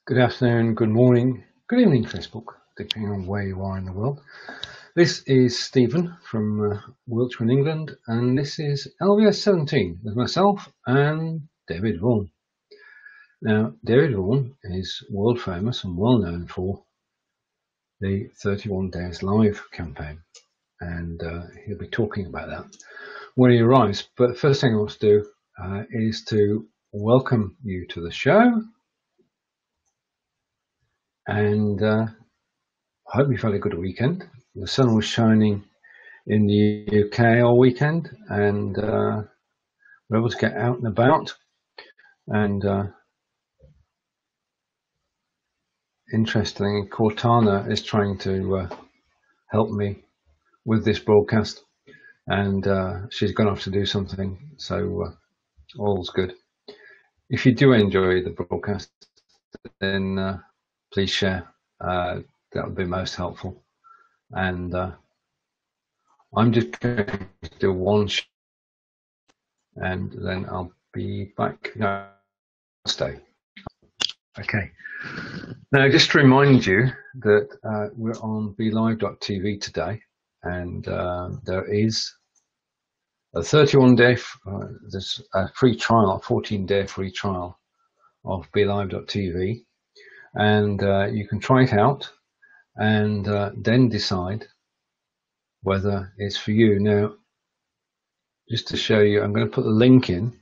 Good afternoon, good morning, good evening, Facebook, depending on where you are in the world. This is Stephen from Wiltshire in England, and this is LVS17 with myself and David Vaughan. Now, David Vaughan is world famous and well known for the 31 Days Live campaign, and he'll be talking about that when he arrives. But first thing I want to do is to welcome you to the show. And I hope you've had a good weekend. The sun was shining in the UK all weekend, and we're able to get out and about. And interestingly, Cortana is trying to help me with this broadcast, and she's gone off to do something, so all's good. If you do enjoy the broadcast, then please share. That would be most helpful. And I'm just going to do one show, and then I'll be back. No, stay. Okay. Now, just to remind you that we're on Belive.tv today, and there is a 31-day, there's a free trial, a 14-day free trial of Belive.tv. And you can try it out and then decide whether it's for you. Now, just to show you, I'm going to put the link in.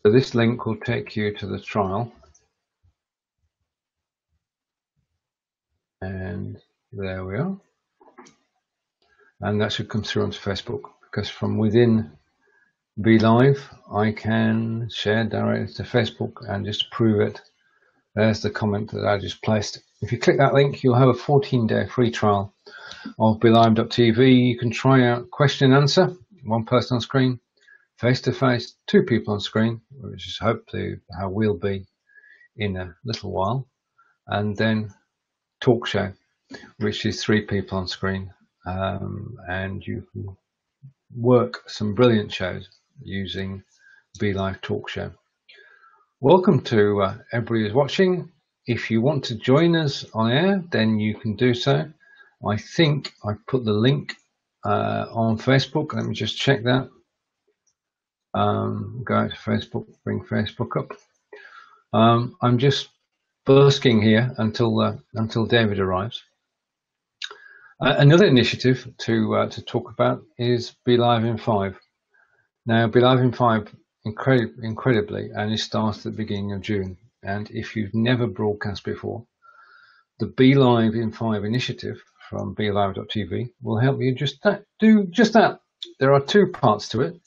So this link will take you to the trial. And there we are. And that should come through onto Facebook, because from within Belive, I can share directly to Facebook, and just to prove it, there's the comment that I just placed. If you click that link, you'll have a 14-day free trial of Belive.tv. You can try out question and answer, one person on screen, face-to-face, two people on screen, which is hopefully how we'll be in a little while, and then talk show, which is three people on screen, and you can work some brilliant shows using Belive Talk Show. Welcome to everybody who's watching. If you want to join us on air, then you can do so. I think I put the link on Facebook. Let me just check that. Go out to Facebook, bring Facebook up. I'm just busking here until David arrives. Another initiative to talk about is Belive in 5. Now, Belive in 5 incredibly only starts at the beginning of June, and if you've never broadcast before, the Belive in 5 initiative from Belive.tv will help you do just that. There are two parts to it.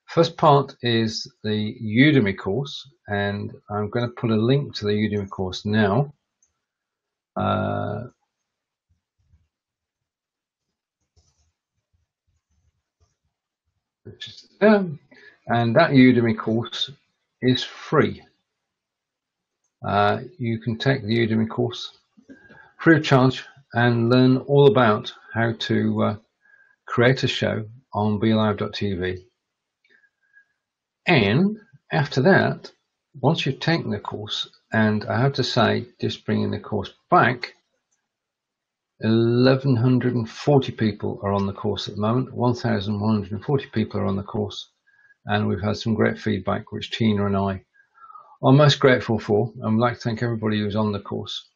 First part is the Udemy course, and I'm going to put a link to the Udemy course now. And that Udemy course is free. You can take the Udemy course free of charge and learn all about how to create a show on Belive.tv. And after that, once you've taken the course, and I have to say, just bringing the course back, 1,140 people are on the course at the moment. 1,140 people are on the course, and we've had some great feedback, which Tina and I are most grateful for. And I'd like to thank everybody who's on the course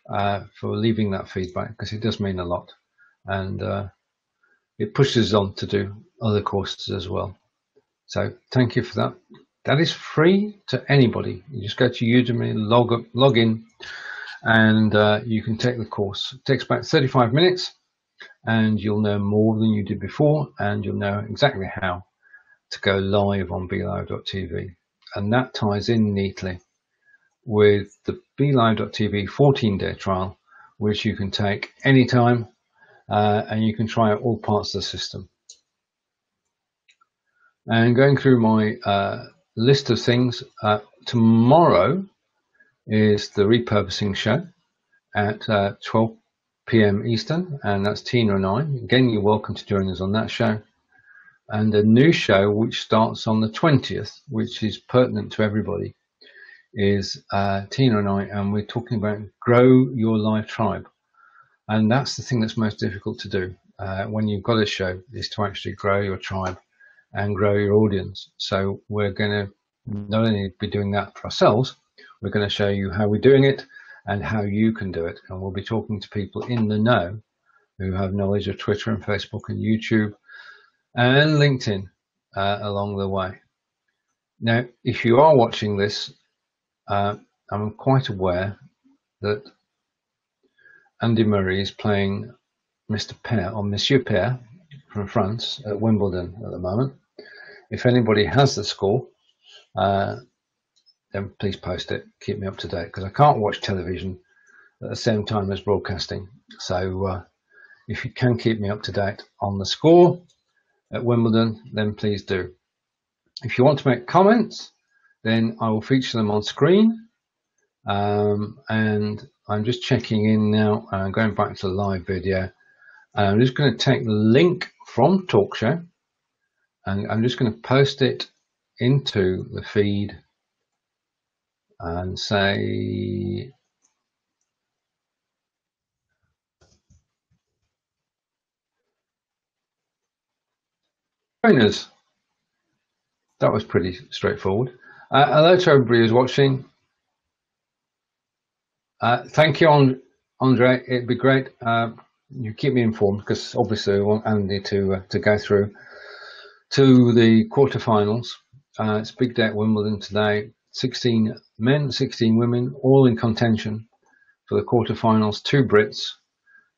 for leaving that feedback, because it does mean a lot, and it pushes us on to do other courses as well. So thank you for that. That is free to anybody. You just go to Udemy, log in, and you can take the course. It takes about 35 minutes, and you'll know more than you did before, and you'll know exactly how to go live on Belive.tv. And that ties in neatly with the Belive.tv 14-day trial, which you can take anytime, and you can try out all parts of the system. And going through my list of things, tomorrow is the repurposing show at 12 p.m. Eastern, and that's Tina and I. Again, you're welcome to join us on that show. and a new show which starts on the 20th, which is pertinent to everybody, is Tina and I, and we're talking about grow your live tribe. And that's the thing that's most difficult to do when you've got a show, is to actually grow your tribe and grow your audience. So we're going to not only be doing that for ourselves, we're going to show you how we're doing it and how you can do it. And we'll be talking to people in the know who have knowledge of Twitter and Facebook and YouTube and LinkedIn along the way. Now, if you are watching this, I'm quite aware that Andy Murray is playing Mr. Paire, or Monsieur Paire from France at Wimbledon at the moment. If anybody has the score, then please post it, keep me up to date, because I can't watch television at the same time as broadcasting. So if you can keep me up to date on the score at Wimbledon, then please do. If you want to make comments, then I will feature them on screen. And I'm just checking in now, going back to the live video. I'm just going to take the link from TalkShow, and I'm just going to post it into the feed and say joiners. That was pretty straightforward. Hello to everybody who's watching. Thank you, Andre. It'd be great. You keep me informed, because obviously we want Andy to go through to the quarterfinals. It's a big day at Wimbledon today. 16 men, 16 women, all in contention for the quarterfinals. 2 Brits,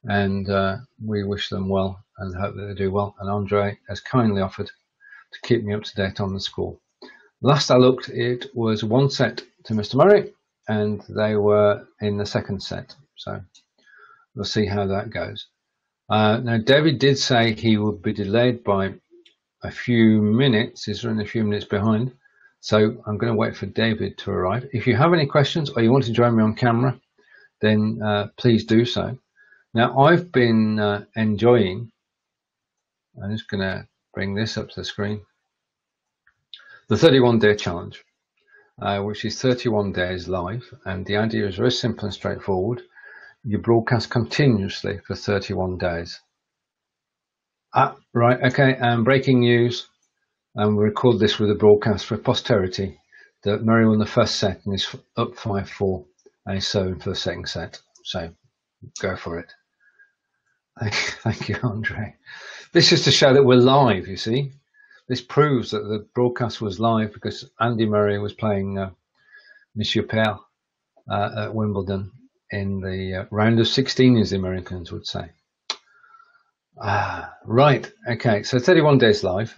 and we wish them well and hope that they do well. And Andre has kindly offered to keep me up to date on the score. Last I looked, it was 1 set to Mr. Murray, and they were in the 2nd set. So we'll see how that goes. Now, David did say he would be delayed by a few minutes. He's running a few minutes behind. So I'm going to wait for David to arrive. If you have any questions or you want to join me on camera, then please do so. Now, I've been enjoying, I'm just going to bring this up to the screen, the 31-day challenge, which is 31 days live. And the idea is very simple and straightforward. You broadcast continuously for 31 days. Right, okay, and breaking news, and we record this with a broadcast for posterity, that Murray won the 1st set and is up 5-4, and he's serving for the 2nd set. So go for it. Thank you, Andre. This is to show that we're live, you see. This proves that the broadcast was live, because Andy Murray was playing Monsieur Paire at Wimbledon in the round of 16, as the Americans would say. Right, okay, so 31 days live,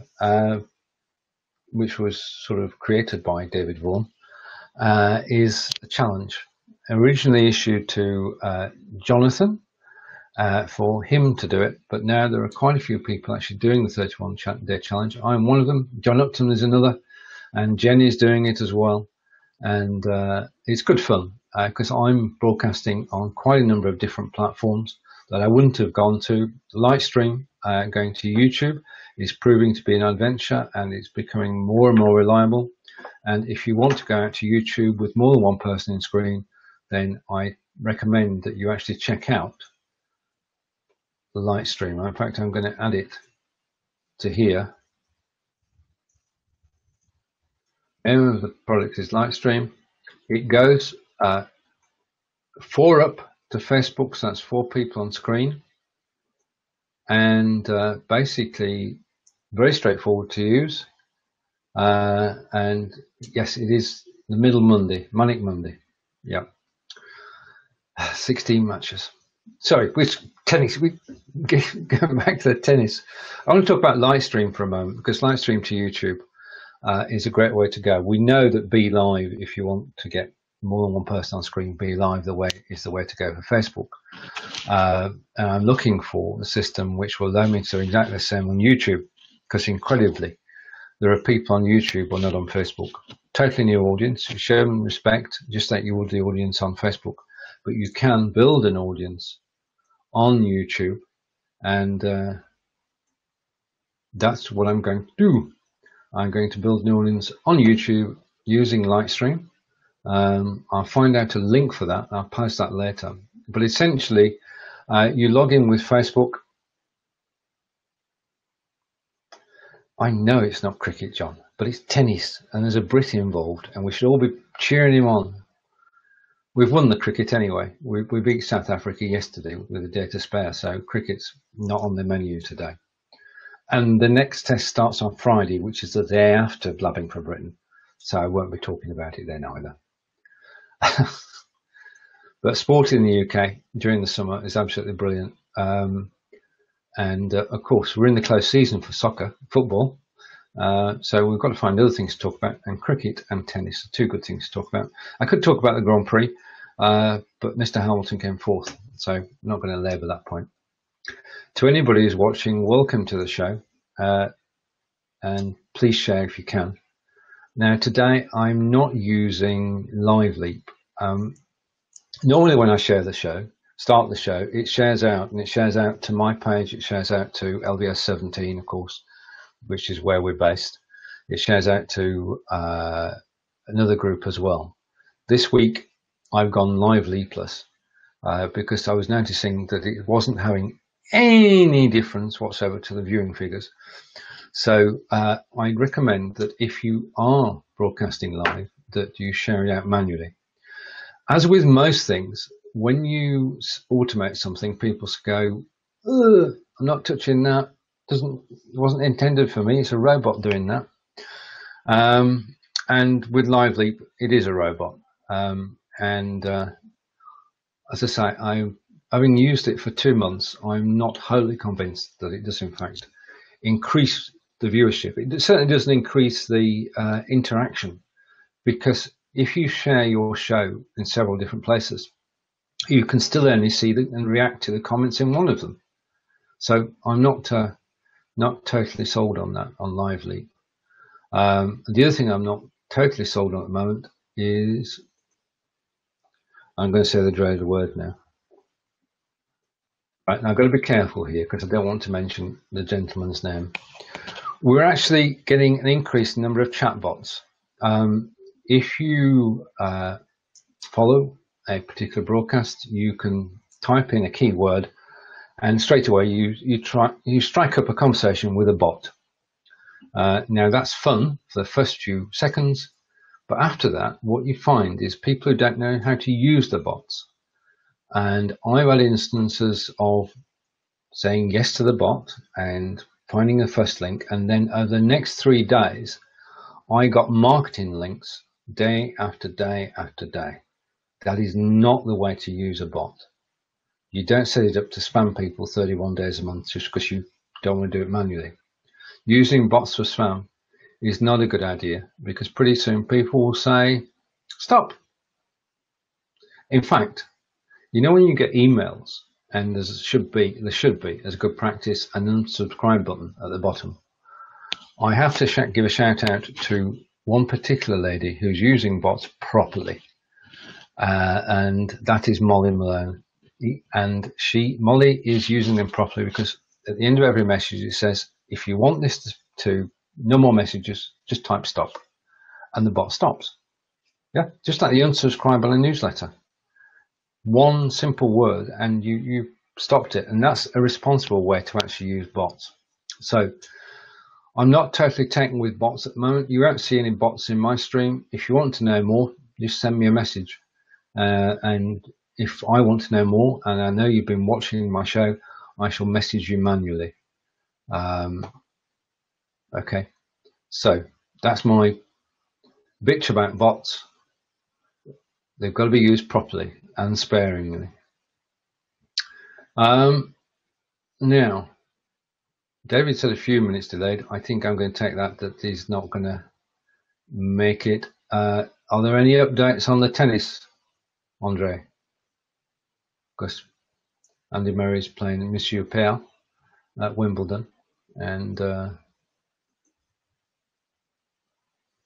which was sort of created by David Vaughan, is a challenge originally issued to Jonathan for him to do it, but now there are quite a few people actually doing the 31-day challenge. I'm one of them. John Upton is another, and Jenny is doing it as well. And it's good fun, because I'm broadcasting on quite a number of different platforms that I wouldn't have gone to. The live stream going to YouTube is proving to be an adventure, and it's becoming more and more reliable. And if you want to go out to YouTube with more than one person in screen, then I recommend that you actually check out the light stream. In fact, I'm going to add it to here. The name of the product is Lightstream. It goes 4 up to Facebook, so that's 4 people on screen, and basically very straightforward to use. And yes, it is the middle Monday, Manic Monday. Yeah, 16 matches. Sorry, which tennis? We going back to the tennis. I want to talk about Lightstream for a moment, because Lightstream to YouTube is a great way to go. We know that Belive, if you want to get more than one person on screen, Belive is the way to go for Facebook. And I'm looking for a system which will allow me to do exactly the same on YouTube, because incredibly, there are people on YouTube or not on Facebook. Totally new audience. You show them respect, just like you would the audience on Facebook. But you can build an audience on YouTube, and that's what I'm going to do. I'm going to build New Orleans on YouTube using Lightstream. I'll find out a link for that. I'll post that later. But essentially, you log in with Facebook. I know it's not cricket, John, but it's tennis, and there's a Brit involved, and we should all be cheering him on. We've won the cricket anyway. We beat South Africa yesterday with a day to spare, so cricket's not on the menu today. And the next test starts on Friday, which is the day after Blabbing for Britain, so I won't be talking about it then either. But sport in the UK during the summer is absolutely brilliant. And of course, we're in the close season for football. So we've got to find other things to talk about, and cricket and tennis are two good things to talk about. I could talk about the Grand Prix, but Mr. Hamilton came fourth, so I'm not going to labour that point. To anybody who's watching, welcome to the show, and please share if you can. Now, today I'm not using LiveLeap. Normally when I start the show, it shares out, and it shares out to my page, it shares out to LVS17, of course, which is where we're based. It shares out to another group as well. This week, I've gone LiveLeapless because I was noticing that it wasn't having any difference whatsoever to the viewing figures. So I recommend that if you are broadcasting live, that you share it out manually. As with most things, when you automate something, people go, "Ugh, I'm not touching that. It wasn't intended for me. It's a robot doing that." And with LiveLeap, it is a robot. As I say, having used it for 2 months, I'm not wholly convinced that it does in fact increase the viewership. It certainly doesn't increase the interaction, because if you share your show in several different places, you can still only see and react to the comments in one of them. So I'm not totally sold on that, on LiveLeap. The other thing I'm not totally sold on at the moment is, I'm going to say the dreaded word now. Right, now I've got to be careful here because I don't want to mention the gentleman's name. We're actually getting an increased number of chatbots. If you follow a particular broadcast, you can type in a keyword, and straight away you strike up a conversation with a bot. Now that's fun for the first few seconds, but after that, what you find is people who don't know how to use the bots. And I've had instances of saying yes to the bot and finding the first link, and then over the next 3 days, I got marketing links day after day after day. That is not the way to use a bot. You don't set it up to spam people 31 days a month just because you don't want to do it manually. Using bots for spam is not a good idea, because pretty soon people will say, stop. In fact, you know, when you get emails, and there should be, as a good practice, an unsubscribe button at the bottom. I have to give a shout out to one particular lady who's using bots properly, and that is Molly Malone. And Molly is using them properly because at the end of every message it says, if you want this to no more messages, just type stop, and the bot stops. Yeah, just like the unsubscribe on a newsletter. One simple word and you stopped it, and that's a responsible way to actually use bots. So I'm not totally taken with bots at the moment. You won't see any bots in my stream. If you want to know more, just send me a message, and if I want to know more, and I know you've been watching my show, I shall message you manually. Okay, so that's my bitch about bots. They've got to be used properly and sparingly. Now, David said a few minutes delayed. I think I'm going to take that he's not going to make it. Are there any updates on the tennis, Andre? Because Andy Murray's playing Monsieur Pair at Wimbledon, and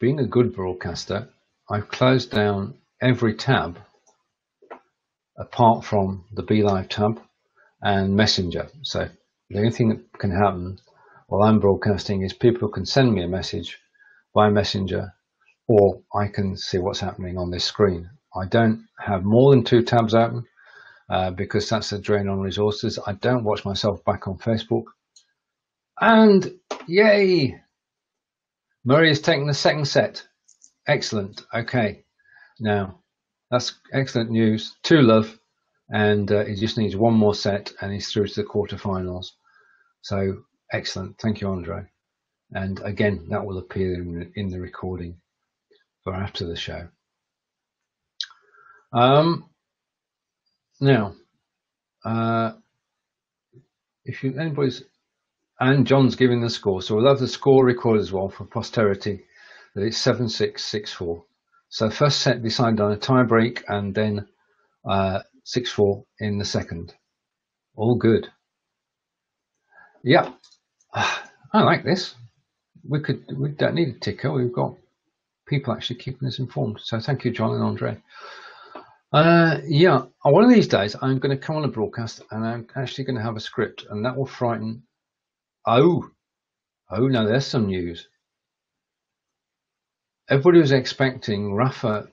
being a good broadcaster, I've closed down every tab apart from the Belive tab and Messenger. So the only thing that can happen, while I'm broadcasting is people can send me a message via Messenger, or I can see what's happening on this screen. I don't have more than 2 tabs open because that's a drain on resources. I don't watch myself back on Facebook. And yay! Murray has taken the second set. Excellent. Okay. Now, that's excellent news. 2-love. And he just needs one more set and he's through to the quarterfinals. So excellent. Thank you, Andre. And again, that will appear in the recording for after the show. Now, if anybody's, and John's giving the score, so we'll have the score recorded as well for posterity. That it's 7-6, 6-4. So first set decided on a tie break, and then 6-4 in the second. All good. Yeah, I like this. We don't need a ticker. We've got people actually keeping us informed. So thank you, John and Andre. Yeah, one of these days I'm going to come on a broadcast and I'm actually going to have a script, and that will frighten. Oh, no, there's some news. Everybody was expecting Rafa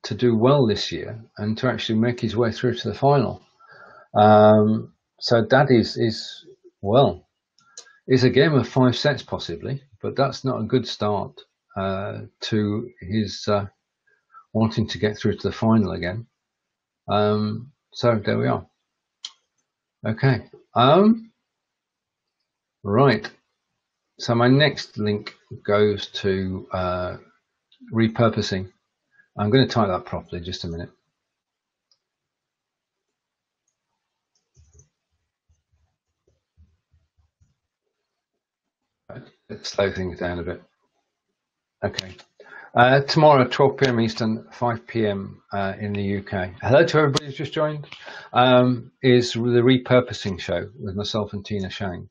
to do well this year and to actually make his way through to the final. So that is well, it's a game of 5 sets possibly, but that's not a good start to his wanting to get through to the final again. So there we are. Okay. Right. So my next link goes to repurposing. I'm going to type that properly, just a minute. Let's slow things down a bit. Okay. Tomorrow at 12 p.m. Eastern, 5 p.m. In the UK. Hello to everybody who's just joined. Is the repurposing show with myself and Tina Shang.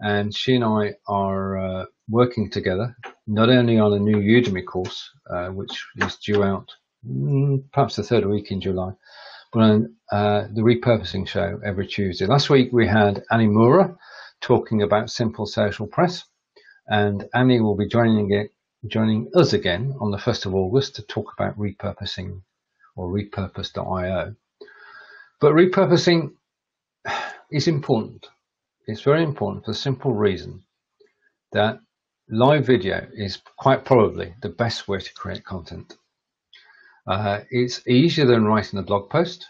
And she and I are working together, not only on a new Udemy course, which is due out perhaps the 3rd week in July, but on the repurposing show every Tuesday. Last week we had Annie Moura talking about simple social press, and Annie will be joining us again on the 1st of August to talk about repurposing, or repurpose.io. But repurposing is important. It's very important for the simple reason that live video is quite probably the best way to create content. It's easier than writing a blog post,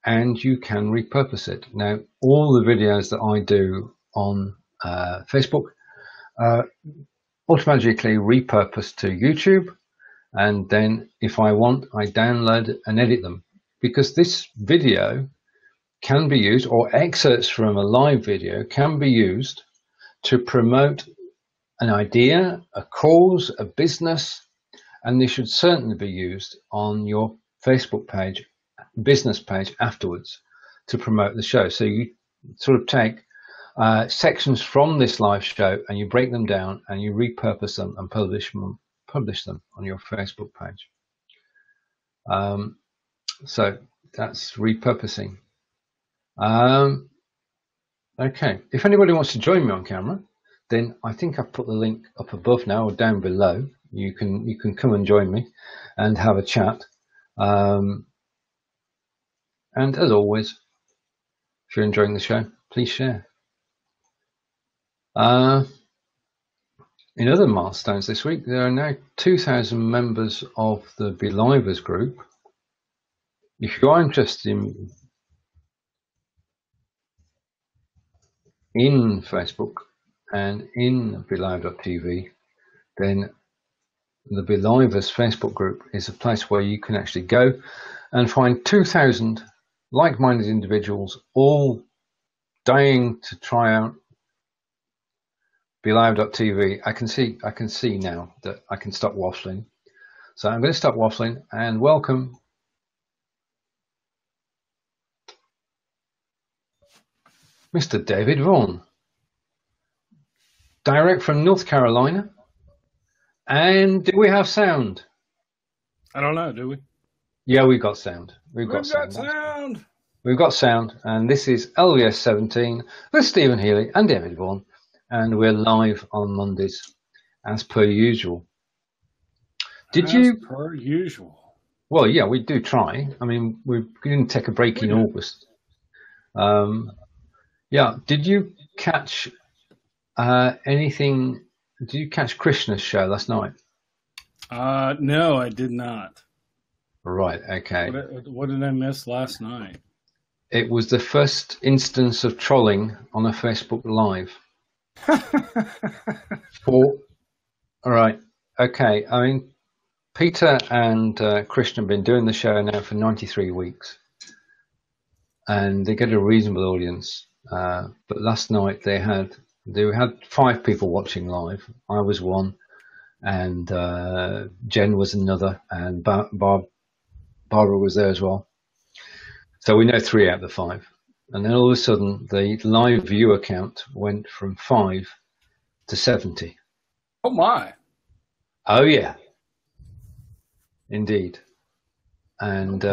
and you can repurpose it. Now, all the videos that I do on Facebook automatically repurpose to YouTube, and then if I want, I download and edit them, because this video can be used, or excerpts from a live video can be used to promote an idea, a cause, a business, and they should certainly be used on your Facebook page, business page afterwards to promote the show. So you sort of take sections from this live show and you break them down and you repurpose them and publish them on your Facebook page. So that's repurposing. Okay, if anybody wants to join me on camera, then I think I've put the link up above now or down below. You can come and join me and have a chat. And as always, if you're enjoying the show, please share. In other milestones this week, there are now 2,000 members of the Belivers group. If you are interested in Facebook and in Belive.tv, then the Belivers Facebook group is a place where you can actually go and find 2,000 like-minded individuals all dying to try out Belive.tv. I can see now that I can stop waffling. So I'm going to stop waffling and welcome Mr. David Vaughan, direct from North Carolina. And do we have sound? I don't know, do we? Yeah, we've got sound. We've got sound. And this is LVS17 with Stephen Healey and David Vaughan. and we're live on Mondays, as per usual. As per usual. Well, yeah, we do try. I mean, we're going to take a break in August. Yeah, did you catch anything? Did you catch Krishna's show last night? No, I did not. Right, okay. What did I miss last night? It was the first instance of trolling on a Facebook Live. All right, okay. I mean, Peter and Krishna have been doing the show now for 93 weeks, and they get a reasonable audience. But last night they had 5 people watching live. I was one, and Jen was another, and Barbara was there as well. So we know 3 out of the 5. And then all of a sudden, the live viewer count went from 5 to 70. Oh my! Oh yeah, indeed. And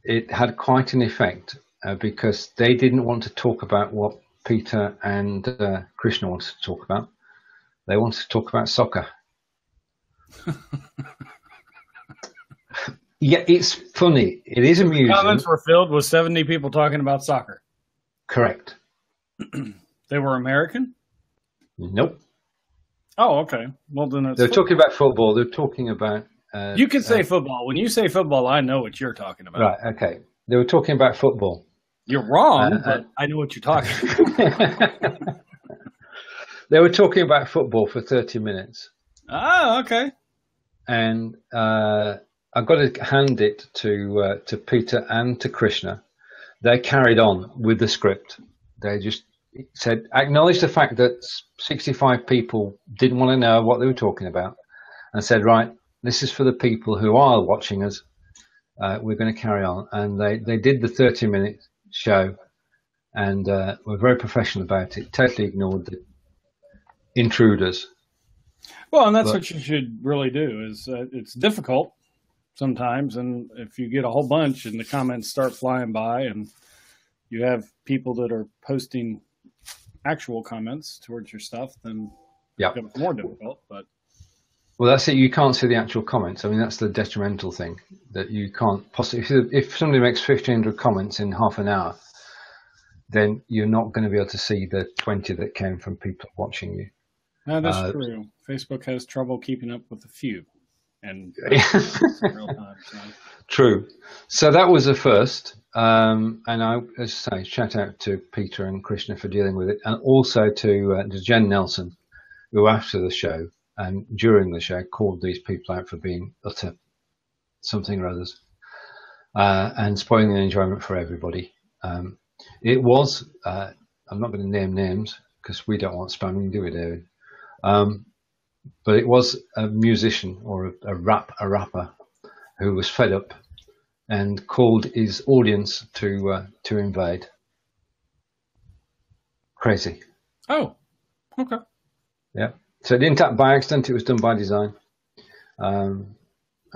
it had quite an effect because they didn't want to talk about what Peter and Krishna wanted to talk about. They wanted to talk about soccer. Yeah, it's funny. It is amusing. The comments were filled with 70 people talking about soccer. Correct. They were American? Nope. Oh, okay. Well, then they're talking about football. They're talking about... you can say football. When you say football, I know what you're talking about. Right, okay. They were talking about football. You're wrong, but I know what you're talking about. They were talking about football for 30 minutes. Ah, okay. And I've got to hand it to Peter and to Krishna. They carried on with the script. They just said, acknowledge the fact that 65 people didn't want to know what they were talking about, and said, right, this is for the people who are watching us. We're going to carry on. And they did the 30-minute show, and were very professional about it, totally ignored the intruders. Well, and that's what you should really do. Is it's difficult sometimes, and if you get a whole bunch and the comments start flying by, and you have people that are posting actual comments towards your stuff, then it becomes more difficult. But well, that's it. You can't see the actual comments. I mean, that's the detrimental thing, that you can't possibly. If somebody makes 1,500 comments in half an hour, then you're not going to be able to see the 20 that came from people watching you. No, that's true. Facebook has trouble keeping up with a few. And real time, so. True. So that was the first. And I, as I say, shout out to Peter and Krishna for dealing with it, and also to Jen Nelson, who after the show and during the show called these people out for being utter something or others, and spoiling the enjoyment for everybody. It was, I'm not going to name names because we don't want spamming, do we, David? But it was a musician or a rapper who was fed up and called his audience to invade. Crazy. Oh, okay. Yeah. So it didn't happen by accident. It was done by design. And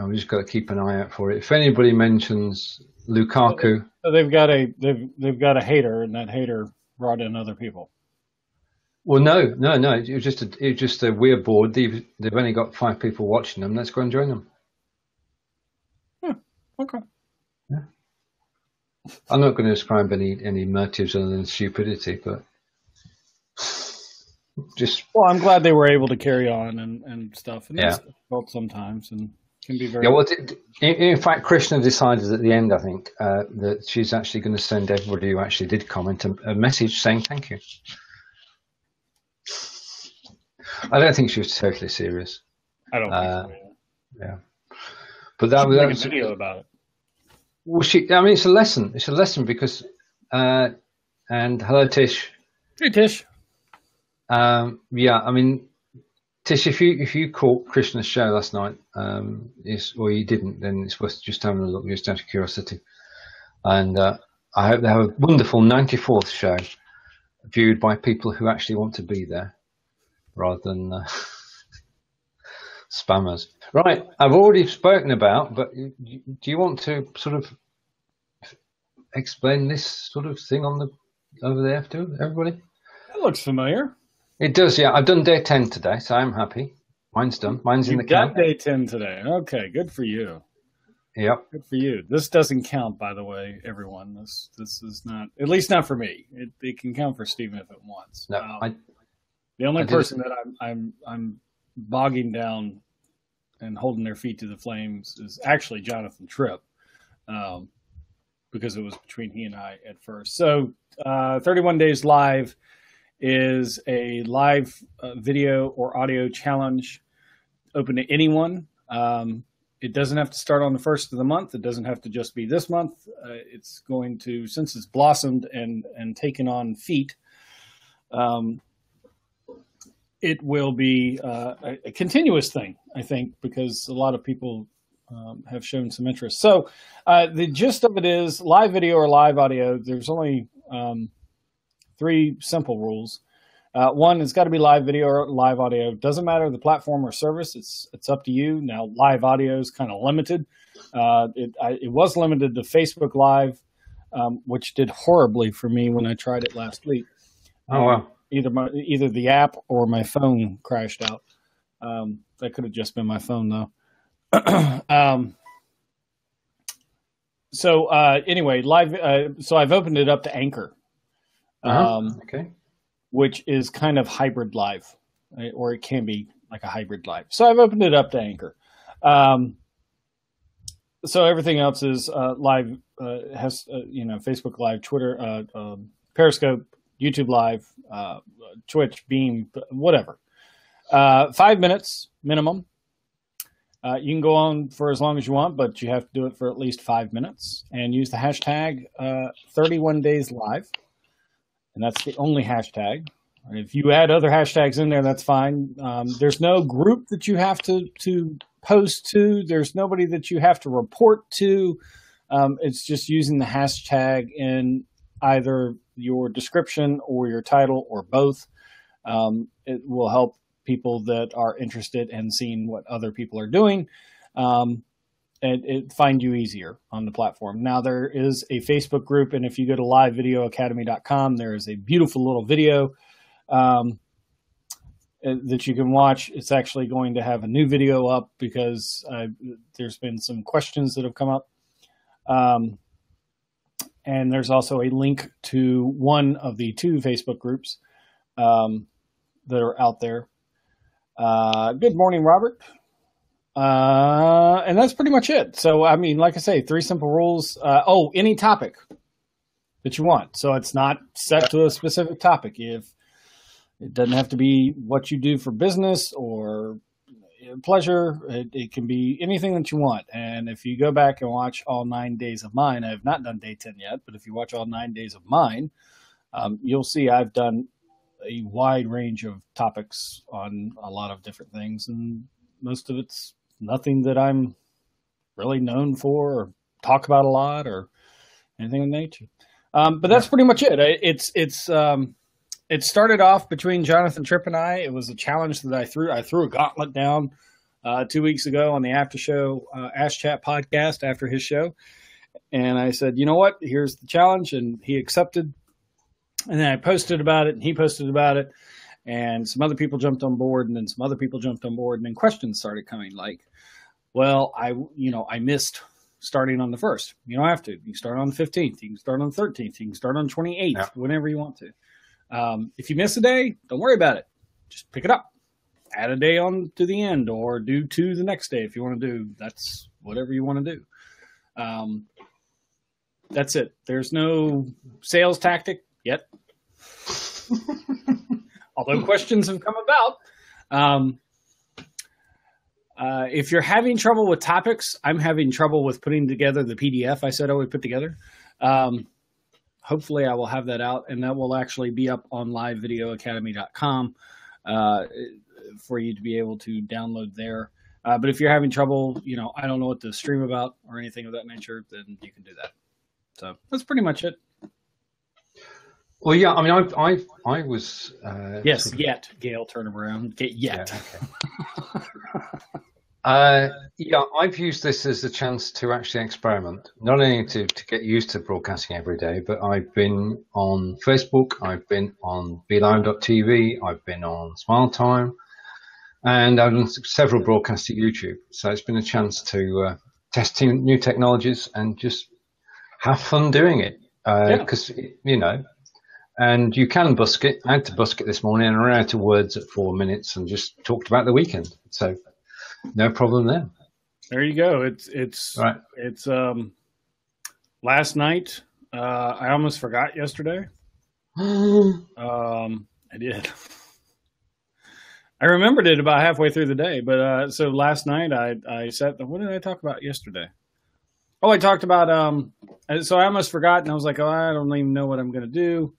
we just got to keep an eye out for it. If anybody mentions Lukaku, so they've got a hater, and that hater brought in other people. Well, no. It was just a weird board. They've only got 5 people watching them. Let's go and join them. Okay. Yeah. I'm not going to describe any motives other than stupidity, but just. Well, I'm glad they were able to carry on and stuff. And that's difficult sometimes, and can be very. Yeah. Well, in fact, Krishna decided at the end, I think, that she's actually going to send everybody who actually did comment a message saying thank you. I don't think she was totally serious. I don't think so. Yeah, but that was a video about it. Well, I mean, it's a lesson. It's a lesson because, and hello, Tish. Hey, Tish. Yeah, I mean, Tish, if you caught Krishna's show last night, or you didn't, then it's worth just having a look, just out of curiosity. And I hope they have a wonderful 94th show viewed by people who actually want to be there, rather than spammers. Right, I've already spoken about, but do you want to sort of explain this sort of thing over there to everybody? That looks familiar. It does, yeah. I've done day 10 today, so I'm happy. Mine's done. Mine's in the Got can. day 10 today. Okay, good for you. Yep. Good for you. This doesn't count, by the way, everyone. This is not, at least not for me. It can count for Stephen if it wants. No, the only person that I'm bogging down and holding their feet to the flames is actually Jonathan Tripp, because it was between he and I at first. So 31 Days Live is a live video or audio challenge open to anyone. It doesn't have to start on the first of the month. It doesn't have to just be this month. It's going to, since it's blossomed and taken on feet, it will be a continuous thing, I think, because a lot of people have shown some interest. So the gist of it is live video or live audio. There's only 3 simple rules. One, it's got to be live video or live audio. Doesn't matter the platform or service. It's up to you. Now, live audio is kind of limited. It was limited to Facebook Live, which did horribly for me when I tried it last week. Oh, wow. Either the app or my phone crashed out. That could have just been my phone, though. Anyway, live. So I've opened it up to Anchor. Okay. Which is kind of hybrid live, right? Or it can be like a hybrid live. So I've opened it up to Anchor. So everything else is live, has, Facebook Live, Twitter, Periscope, YouTube Live, Twitch, Beam, whatever. 5 minutes minimum. You can go on for as long as you want, but you have to do it for at least 5 minutes and use the hashtag 31 Days Live. And that's the only hashtag. If you add other hashtags in there, that's fine. There's no group that you have to post to. There's nobody that you have to report to. It's just using the hashtag in either your description or your title or both. It will help people that are interested in seeing what other people are doing. And find you easier on the platform. Now, there is a Facebook group, and if you go to livevideoacademy.com, there is a beautiful little video that you can watch. It's actually going to have a new video up because there's been some questions that have come up. And there's also a link to one of the 2 Facebook groups that are out there. Good morning, Robert. And that's pretty much it. So, I mean, like I say, 3 simple rules. Any topic that you want. So it's not set to a specific topic. If it doesn't have to be what you do for business or pleasure, it can be anything that you want. And if you go back and watch all 9 days of mine, I have not done day 10 yet, but if you watch all 9 days of mine, you'll see I've done a wide range of topics on a lot of different things, and most of it's nothing that I'm really known for or talk about a lot or anything of nature. But that's pretty much it. It started off between Jonathan Tripp and I. It was a challenge that I threw. I threw a gauntlet down 2 weeks ago on the after show Ask Chat podcast after his show. And I said, you know what? Here's the challenge. And he accepted. And then I posted about it and he posted about it. And some other people jumped on board, and then some other people jumped on board, and then questions started coming like, well, I missed starting on the 1st. You don't have to. You can start on the 15th. You can start on the 13th. You can start on the 28th, whenever you want to. If you miss a day, don't worry about it. Just pick it up. Add a day on to the end, or do 2 the next day if you want to do. That's whatever you want to do. That's it. There's no sales tactic yet. Although questions have come about. If you're having trouble with topics, I'm having trouble with putting together the PDF I said I would put together. Hopefully I will have that out, and that will actually be up on livevideoacademy.com for you to be able to download there. But if you're having trouble, I don't know what to stream about or anything of that nature, then you can do that. So that's pretty much it. Well, yeah, I mean, I was... yes, Gail, turn them around. Yet. Yeah, okay. Yeah, I've used this as a chance to actually experiment, not only to get used to broadcasting every day, but I've been on Facebook, I've been on Belive.tv, I've been on Smile Time, and I've done several broadcasts at YouTube. So it's been a chance to test new technologies and just have fun doing it. Because, and you can busk it. I had to busk it this morning and ran out of words at 4 minutes and just talked about the weekend. So no problem there. There you go. It's right. It's last night. I almost forgot yesterday. I did. I remembered it about halfway through the day, but so last night I sat. What did I talk about yesterday? Oh, I talked about so I almost forgot, and I was like, oh, I don't even know what I'm going to do.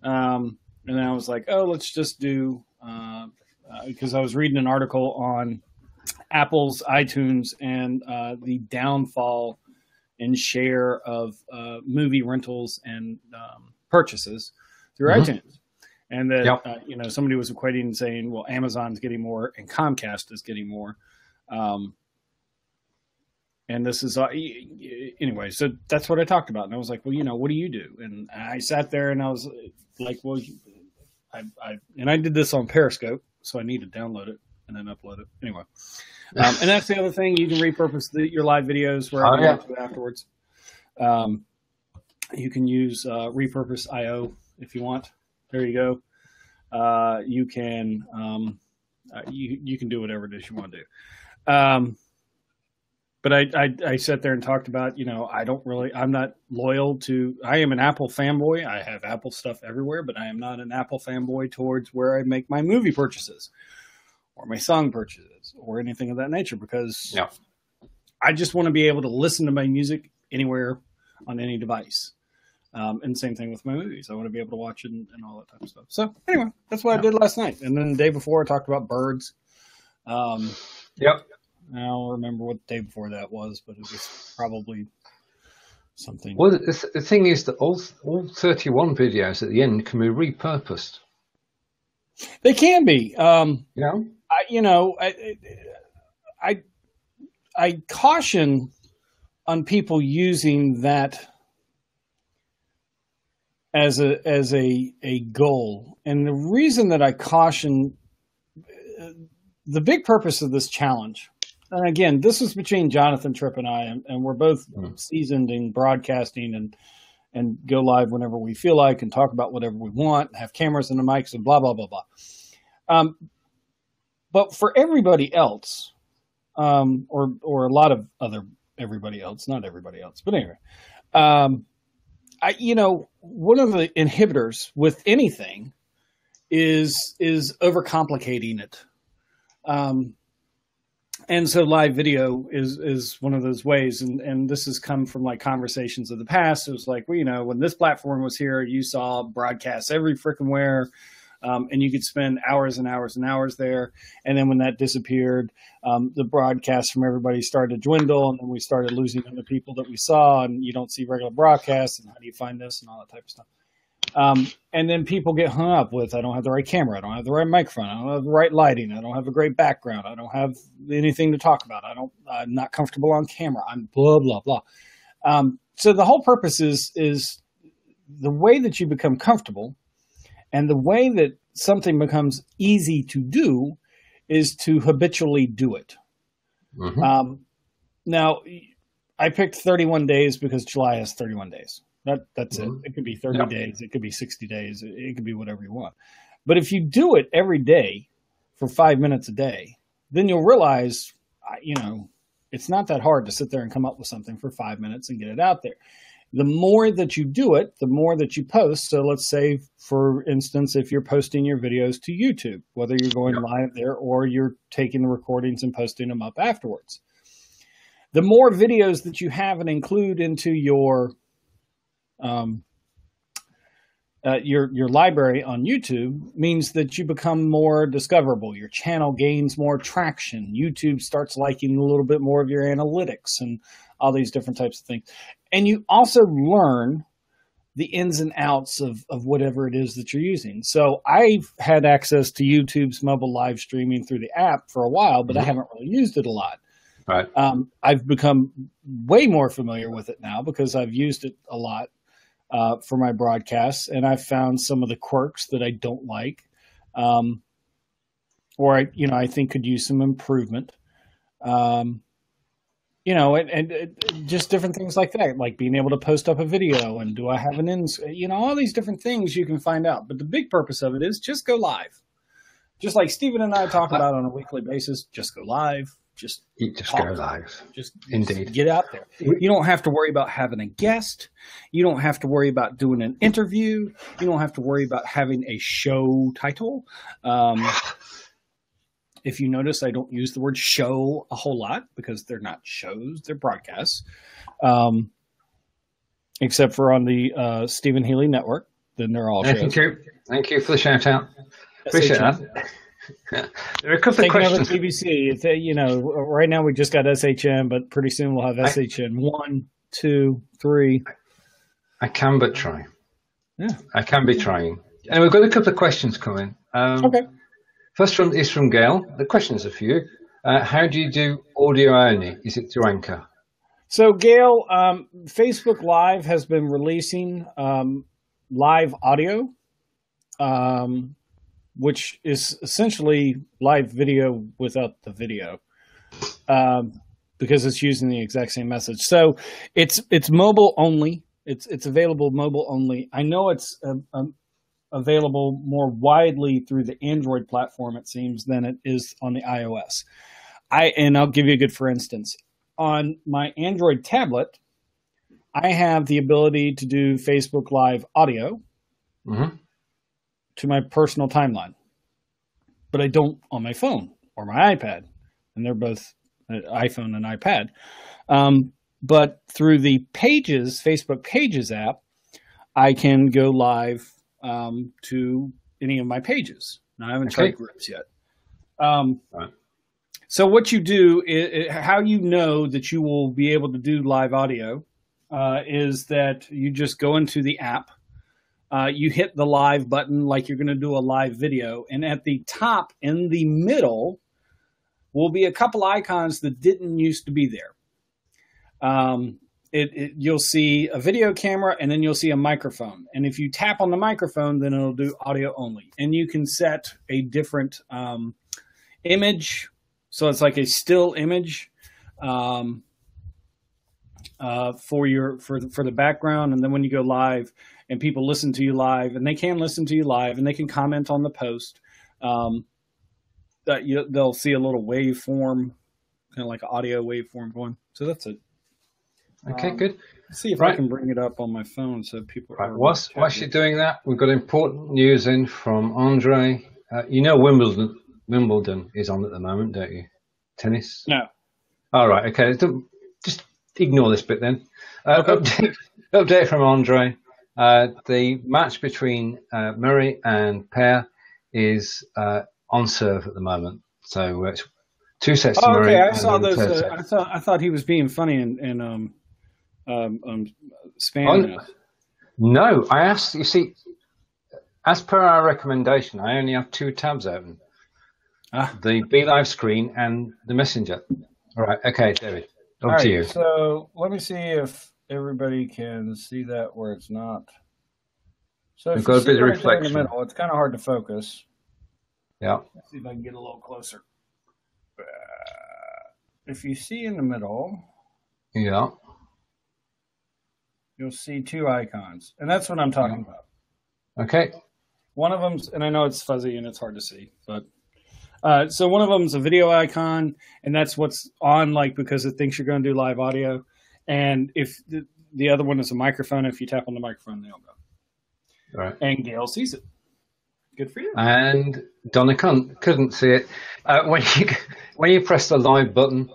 And then I was like, oh, let's just do because I was reading an article on Apple's iTunes and the downfall in share of movie rentals and purchases through iTunes. And that, somebody was equating and saying, well, Amazon's getting more and Comcast is getting more. And this is, anyway, so that's what I talked about. And I was like, well, what do you do? And I sat there and I was like, well, I did this on Periscope, so I need to download it and then upload it. Anyway. And that's the other thing. You can repurpose your live videos wherever you want to afterwards. You can use repurpose.io if you want. There you go. You can you can do whatever it is you want to do. But I sat there and talked about, I'm not loyal to, I am an Apple fanboy. I have Apple stuff everywhere, but I am not an Apple fanboy towards where I make my movie purchases or my song purchases or anything of that nature, because I just want to be able to listen to my music anywhere on any device. And same thing with my movies. I want to be able to watch it and all that type of stuff. So anyway, that's what I did last night. And then the day before I talked about birds. I don't remember what the day before that was, but it was probably something. Well, the thing is that all 31 videos at the end can be repurposed. They can be. I caution on people using that as a goal. And the reason that I caution, the big purpose of this challenge, and again, this was between Jonathan Tripp and I, and we're both seasoned in broadcasting and go live whenever we feel like and talk about whatever we want, have cameras and the mics and blah, blah, blah, blah. But for everybody else, or a lot of other everybody else, not everybody else, but anyway, one of the inhibitors with anything is overcomplicating it. And so live video is one of those ways. And this has come from like conversations of the past. It was like, well, when this platform was here, you saw broadcasts every freaking where, and you could spend hours and hours and hours there. And then when that disappeared, the broadcasts from everybody started to dwindle. And then we started losing the people that we saw, and you don't see regular broadcasts. And how do you find this and all that type of stuff? And then people get hung up with, I don't have the right camera. I don't have the right microphone. I don't have the right lighting. I don't have a great background. I don't have anything to talk about. I'm not comfortable on camera. I'm blah, blah, blah. So the whole purpose is the way that you become comfortable, and the way that something becomes easy to do is to habitually do it. Mm-hmm. Now, I picked 31 days because July has 31 days. That's it. It could be 30 days. It could be 60 days. It could be whatever you want. But if you do it every day for 5 minutes a day, then you'll realize, it's not that hard to sit there and come up with something for 5 minutes and get it out there. The more that you do it, the more that you post. So let's say, for instance, if you're posting your videos to YouTube, whether you're going live there or you're taking the recordings and posting them up afterwards, the more videos that you have and include into your library on YouTube means that you become more discoverable. Your channel gains more traction. YouTube starts liking a little bit more of your analytics and all these different types of things. And you also learn the ins and outs of whatever it is that you're using. So I've had access to YouTube's mobile live streaming through the app for a while, but I haven't really used it a lot. Right. I've become way more familiar with it now because I've used it a lot for my broadcasts, and I've found some of the quirks that I don't like, or I think could use some improvement. And just different things like that, like being able to post up a video and do I have an all these different things you can find out. But the big purpose of it is just go live. Just like Stephen and I talk about on a weekly basis, just go live. Just go live. Just Indeed. Get out there. You don't have to worry about having a guest. You don't have to worry about doing an interview. You don't have to worry about having a show title. If you notice, I don't use the word show a whole lot because they're not shows, they're broadcasts. Except for on the Stephen Healey network, then they're all shows. Thank you for the shout out. Appreciate that. There are a couple of questions. Taking over BBC, right now we just got SHM, but pretty soon we'll have SHN 1, 2, 3. I can but try. Yeah. I can be trying. And we've got a couple of questions coming. Okay. First one is from Gail. The question is for you. How do you do audio only? Is it through Anchor? So, Gail, Facebook Live has been releasing live audio, which is essentially live video without the video, because it's using the exact same message. So it's mobile only. It's available mobile only. I know it's available more widely through the Android platform, it seems, than it is on the iOS. I'll give you a good for instance. On my Android tablet, I have the ability to do Facebook Live audio to my personal timeline, but I don't on my phone or my iPad, and they're both iPhone and iPad. But through the Pages, Facebook Pages app, I can go live to any of my pages. Now, I haven't tried groups yet. Right. So what you do, how you know that you will be able to do live audio is that you just go into the app, you hit the live button like you're going to do a live video, and at the top in the middle will be a couple icons that didn't used to be there. You'll see a video camera, and then you'll see a microphone. And if you tap on the microphone, then it'll do audio only. And you can set a different image. So it's like a still image for the background. And then when you go live and people listen to you live, and they can listen to you live, and they can comment on the post, they'll see a little waveform, kind of like an audio waveform going. So that's it. Okay, good. Let's see if I can bring it up on my phone so people. Right. Whilst you're doing that, we've got important news in from Andre. Wimbledon is on at the moment, don't you? Tennis? No. All right. Okay. Just ignore this bit then. Update from Andre. The match between Murray and Pair is on serve at the moment. So it's 2 sets to Murray. Okay. I saw those. I thought he was being funny and spamming us. No, I asked. You see, as per our recommendation, I only have 2 tabs open. The Belive screen and the Messenger. All right. Okay, David. Up to you. So let me see if everybody can see that where it's not. So we've got a bit of reflection in the middle. It's kind of hard to focus. Yeah. Let's see if I can get a little closer. If you see in the middle, yeah, you'll see 2 icons, and that's what I'm talking about. Okay. One of them's, and I know it's fuzzy and it's hard to see, but so one of them's a video icon, and that's what's on, like, because it thinks you're going to do live audio. And if the other one is a microphone, if you tap on the microphone, they'll go. All right. And Gail sees it. Good for you. And Donna couldn't see it. When you press the live button,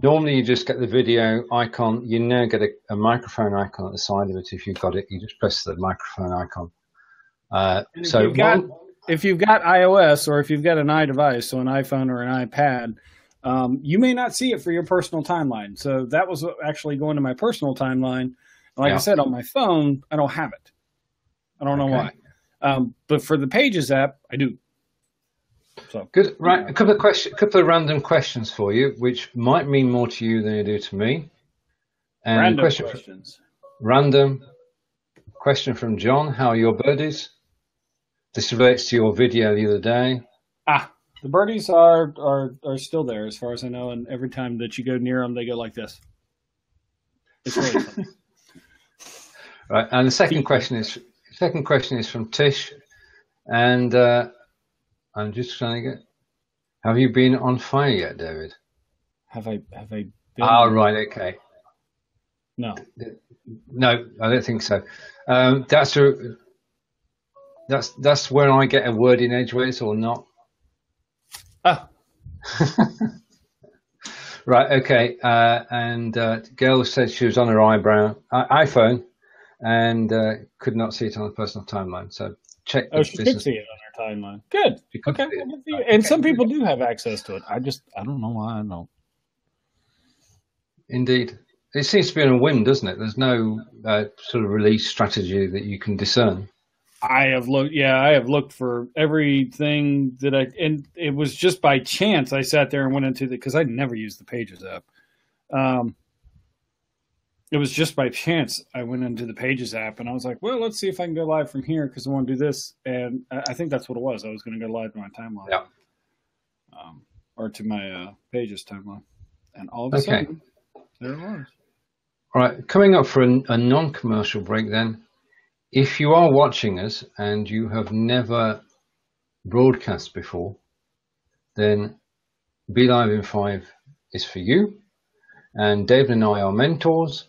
normally you just get the video icon. You now get a microphone icon at the side of it. If you've got it, you just press the microphone icon. If you've got iOS, or if you've got an iDevice, so an iPhone or an iPad, you may not see it for your personal timeline. So that was actually going to my personal timeline. Like I said, on my phone, I don't have it. I don't know why. But for the Pages app, I do. So good. Right, a couple of random questions for you, which might mean more to you than they do to me. And random questions. Random question from John: how are your birdies? This relates to your video the other day. The birdies are still there, as far as I know, and every time that you go near them, they go like this. It's really funny. Right, and the second question is from Tish, and I'm just trying to get. Have you been on fire yet, David? Have I been? Oh, right, okay. No, I don't think so. That's where I get a word in edgeways or not. Right, okay. And Gail said she was on her iPhone and could not see it on the personal timeline. So check. She could see it on her timeline. Good. Okay. And some people do have access to it. I don't know why I don't. Indeed. It seems to be on a whim, doesn't it? There's no sort of release strategy that you can discern. I have looked for everything and it was just by chance I sat there and went into because I never used the Pages app. It was just by chance I went into the Pages app and I was like, well, let's see if I can go live from here because I want to do this. And I think that's what it was. I was going to go live to my timeline. Yeah. Or to my Pages timeline. And all of a sudden, there it was. All right, coming up for a non-commercial break then. If you are watching us and you have never broadcast before, then Belive in 5 is for you. And David and I are mentors,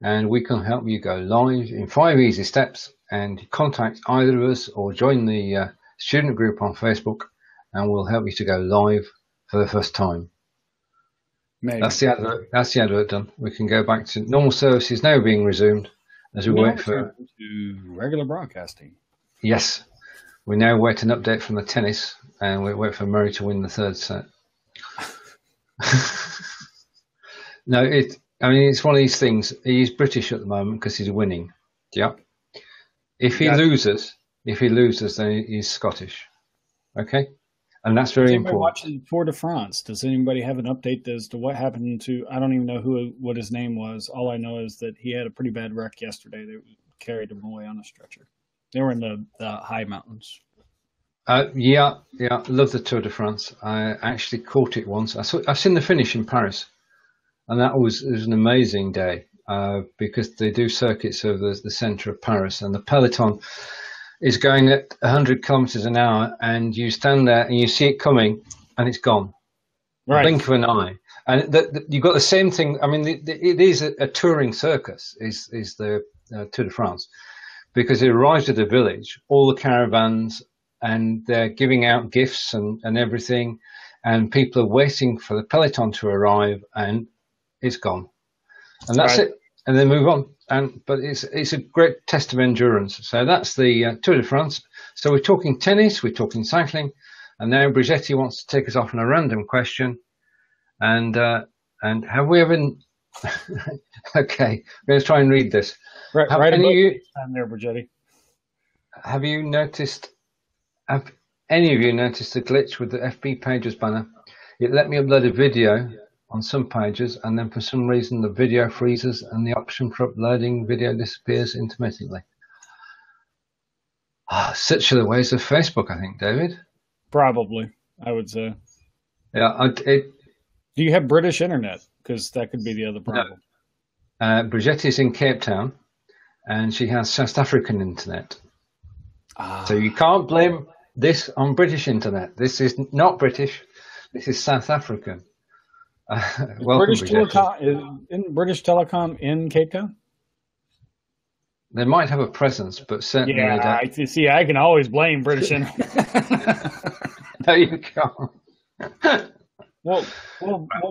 and we can help you go live in 5 easy steps and contact either of us or join the student group on Facebook, and we'll help you to go live for the first time. Maybe. That's the advert done. We can go back to normal services now being resumed. As we wait for to regular broadcasting. Yes, we now wait an update from the tennis, and we wait for Murray to win the third set. No, it's one of these things. He's British at the moment because he's winning. Yeah. If he loses, then he's Scottish. Okay, and that's very important. Watching Tour de France, does anybody have an update as to what happened to? I don't even know what his name was. All I know is that he had a pretty bad wreck yesterday. They carried him away on a stretcher. They were in the high mountains. Yeah, love the Tour de France. I actually caught it once. I've seen the finish in Paris, and it was an amazing day because they do circuits of the centre of Paris, and the peloton is going at 100 kilometers an hour, and you stand there and you see it coming, and it's gone. Right. Blink of an eye, and you've got the same thing. I mean, it is a touring circus. Is the Tour de France, because it arrives at a village, all the caravans, and they're giving out gifts and everything, and people are waiting for the peloton to arrive, and it's gone, and that's it, and they move on. But it's a great test of endurance. So that's the Tour de France. So we're talking tennis, we're talking cycling, and now Brigetti wants to take us off on a random question. And have we ever? Okay, I'm going to try and read this. Right any time there, Brigetti. Have any of you noticed the glitch with the FB Pages banner? It let me upload a video on some pages, and then for some reason the video freezes and the option for uploading video disappears intermittently. Such are the ways of Facebook, I think, David. Probably, I would say. Yeah. Do you have British internet? Because that could be the other problem. No. Brigetti's in Cape Town, and she has South African internet. So you can't blame this on British internet. This is not British. This is South African. British Telecom in Cape Town? They might have a presence, but certainly they don't. See, I can always blame British internet. No, you can't. We'll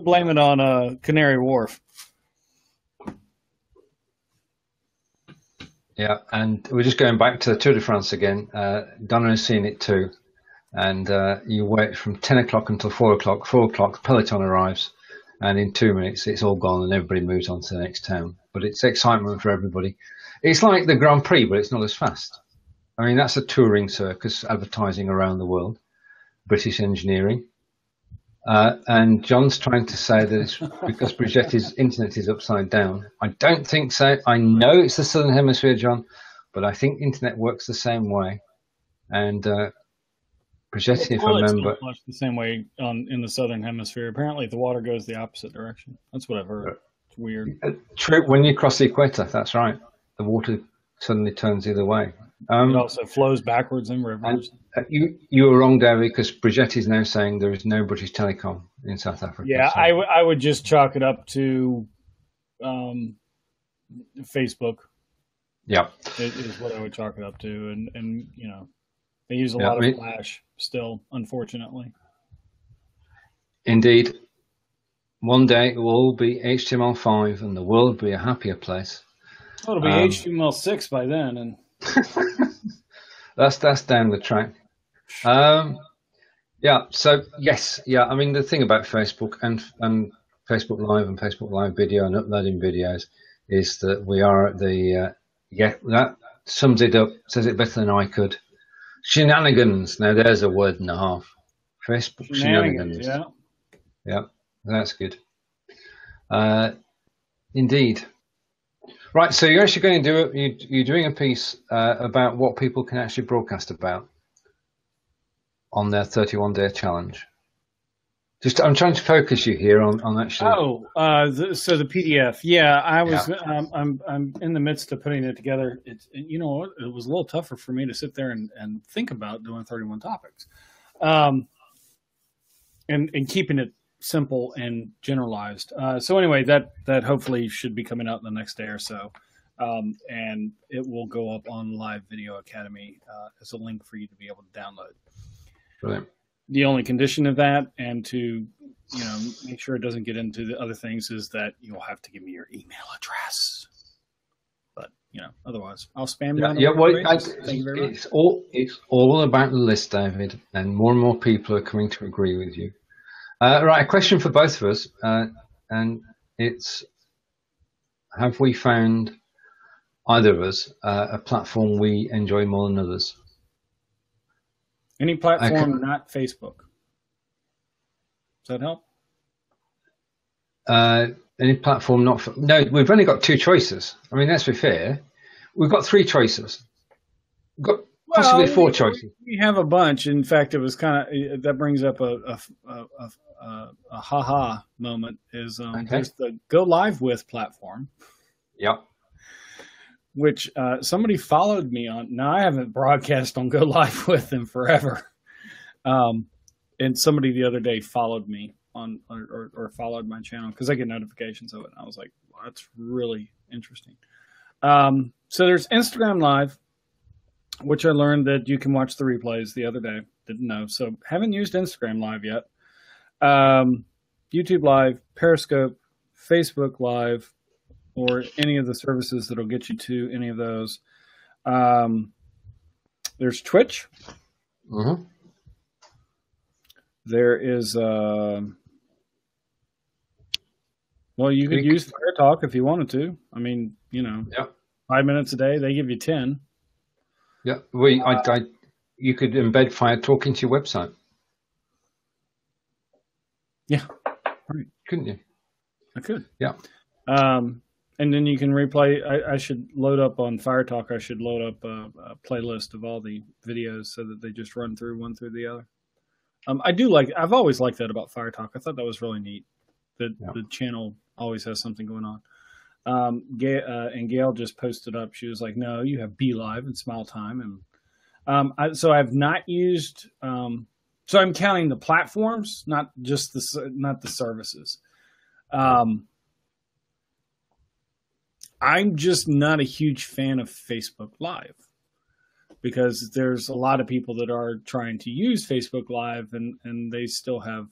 blame it on Canary Wharf. Yeah, and we're just going back to the Tour de France again. Donna has seen it too. And you wait from 10 o'clock until 4 o'clock. 4 o'clock, the peloton arrives. And in 2 minutes, it's all gone and everybody moves on to the next town. But it's excitement for everybody. It's like the Grand Prix, but it's not as fast. I mean, that's a touring circus advertising around the world. British engineering. And John's trying to say that it's because Brigetti's internet is upside down. I don't think so. I know it's the Southern Hemisphere, John, but I think internet works the same way. And Brigetti, if I remember, the same way in the Southern Hemisphere. Apparently, the water goes the opposite direction. That's what I've heard. It's weird. True. When you cross the equator, that's right. The water suddenly turns the other way. It also flows backwards in rivers. You were wrong, Davey, because Brigetti is now saying there is no British Telecom in South Africa. Yeah, so. I would just chalk it up to Facebook. Yeah, is what I would chalk it up to, and you know, they use a lot of Flash still, unfortunately. Indeed, one day it will all be HTML5, and the world will be a happier place. Well, it'll be HTML6 by then, and that's down the track. Yeah. So yes, yeah. I mean, the thing about Facebook and Facebook Live and Facebook Live video and uploading videos is that we are at the that sums it up, says it better than I could. Shenanigans. Now there's a word and a half. Facebook shenanigans. Yeah, that's good. Indeed. Right, so you're actually going to you're doing a piece about what people can actually broadcast about on their 31-day challenge. I'm trying to focus you here on actually. So the PDF. Yeah, I was. Yeah. I'm in the midst of putting it together. It's, you know what, it was a little tougher for me to sit there and think about doing 31 topics, and keeping it simple and generalized. So anyway, that hopefully should be coming out in the next day or so, and it will go up on Live Video Academy as a link for you to be able to download. Brilliant. The only condition of that, and to make sure it doesn't get into the other things, is that you'll have to give me your email address. But otherwise, I'll spam you. Yeah. Well, it's all about the list, David, and more people are coming to agree with you. Right, a question for both of us, and it's: have we found, either of us, a platform we enjoy more than others? Any platform not Facebook. Does that help? Any platform not... No, we've only got two choices. I mean, let's be fair. We've got three choices. We've got possibly four choices. We have a bunch. In fact, it was kind of... That brings up a ha-ha moment. There's the Go Live With platform. Yep. Which somebody followed me on. Now, I haven't broadcast on Go Live With them forever. And somebody the other day followed me on or followed my channel because I get notifications of it. And I was like, wow, that's really interesting. So there's Instagram Live, which I learned that you can watch the replays the other day. Didn't know. So haven't used Instagram Live yet. YouTube Live, Periscope, Facebook Live, or any of the services that'll get you to any of those. There's Twitch. Mm-hmm. There is, you could use Fire Talk if you wanted to. I mean, 5 minutes a day, they give you 10. Yeah, you could embed Fire Talk into your website. Yeah, right. Couldn't you? I could. Yeah. And then you can replay. I should load up on Fire Talk. I should load up a playlist of all the videos so that they just run through one through the other. I've always liked that about Fire Talk. I thought that was really neat. That the channel always has something going on. And Gail just posted up. She was like, "No, you have Belive and Smile Time." And so I've not used. So I'm counting the platforms, not the services. I'm just not a huge fan of Facebook Live because there's a lot of people that are trying to use Facebook Live and they still have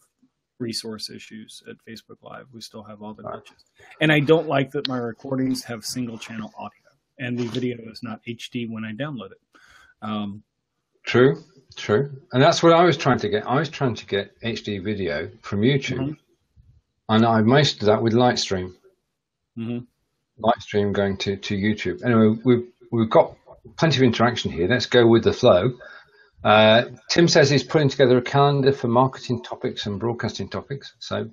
resource issues at Facebook Live. We still have all the glitches. And I don't like that my recordings have single channel audio and the video is not HD when I download it. True. And that's what I was trying to get. I was trying to get HD video from YouTube. Mm-hmm. And I most of that with Lightstream. Mm-hmm. Lightstream going to YouTube. Anyway, we've got plenty of interaction here. Let's go with the flow. Tim says he's putting together a calendar for marketing topics and broadcasting topics. So,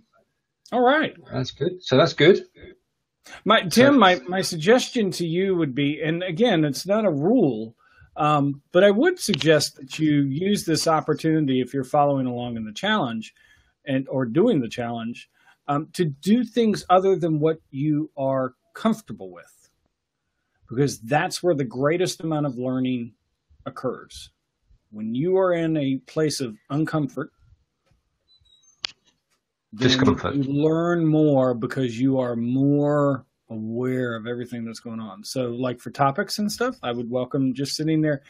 all right, that's good. So that's good. Tim, my suggestion to you would be, and again, it's not a rule, but I would suggest that you use this opportunity if you're following along in the challenge, or doing the challenge, to do things other than what you are comfortable with, because that's where the greatest amount of learning occurs. When you are in a place of uncomfort, discomfort, you learn more because you are more aware of everything that's going on. So like for topics and stuff, I would welcome just sitting there,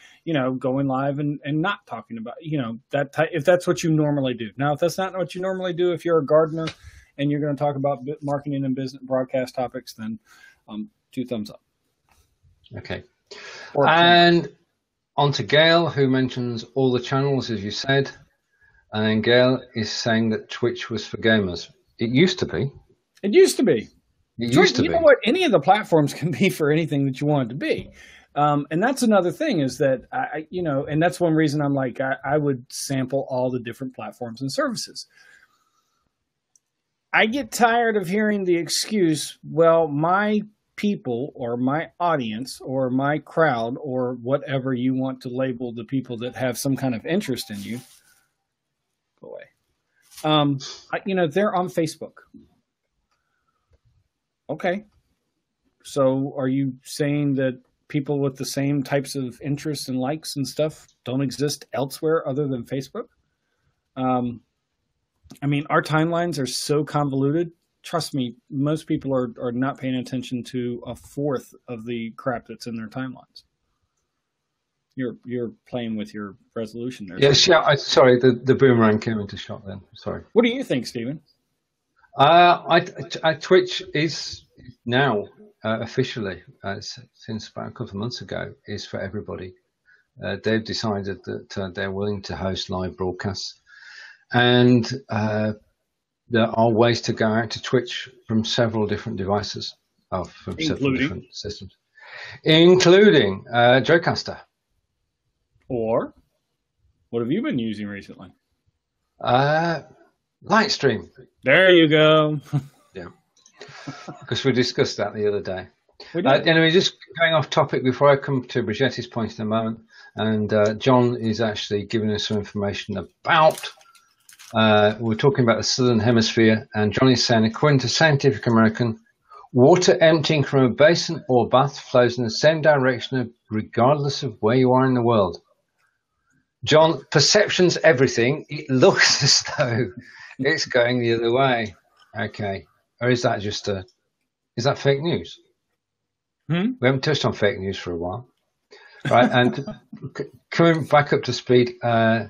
going live and not talking about, if that's what you normally do. Now, if that's not what you normally do, if you're a gardener and you're going to talk about marketing and business broadcast topics, then 2 thumbs up. Okay. And on to Gail, who mentions all the channels, as you said. And then Gail is saying that Twitch was for gamers. It used to be. It used to be. It used to be. You know what? Any of the platforms can be for anything that you want it to be. And that's another thing is that, and that's one reason I'm like, I would sample all the different platforms and services. I get tired of hearing the excuse, well, my people or my audience or my crowd or whatever you want to label the people that have some kind of interest in you, go away. They're on Facebook. Okay. So are you saying that people with the same types of interests and likes and stuff don't exist elsewhere other than Facebook? Our timelines are so convoluted. Trust me, most people are not paying attention to a fourth of the crap that's in their timelines. You're playing with your resolution there. Yes, yeah. Sorry, the boomerang came into shot then. Sorry. What do you think, Stephen? Twitch is now officially, since about a couple of months ago, is for everybody. They've decided that they're willing to host live broadcasts, and there are ways to go out to Twitch from several different devices, from several different systems, including Joecaster. Or, what have you been using recently? Lightstream. There you go. Yeah, because we discussed that the other day. Anyway, just going off topic before I come to Brigitte's point in a moment, and John is actually giving us some information about. We're talking about the Southern Hemisphere, and John is saying, according to Scientific American, water emptying from a basin or bath flows in the same direction regardless of where you are in the world. John, perception's everything. It looks as though it's going the other way. Okay. Or is that is that fake news? We haven't touched on fake news for a while. Right. And coming back up to speed. Right.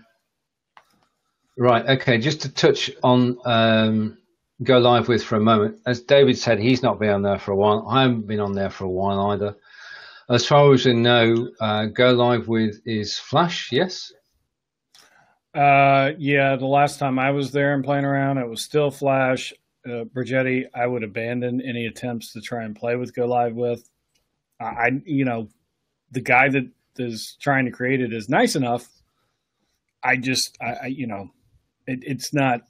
Okay. Just to touch on Go Live With for a moment. As David said, he's not been on there for a while. I haven't been on there for a while either. As far as we know, Go Live With is Flash, yes? Yeah, the last time I was there and playing around, it was still Flash. Brigitte, I would abandon any attempts to try and play with Go Live With. The guy that is trying to create it is nice enough. It's not.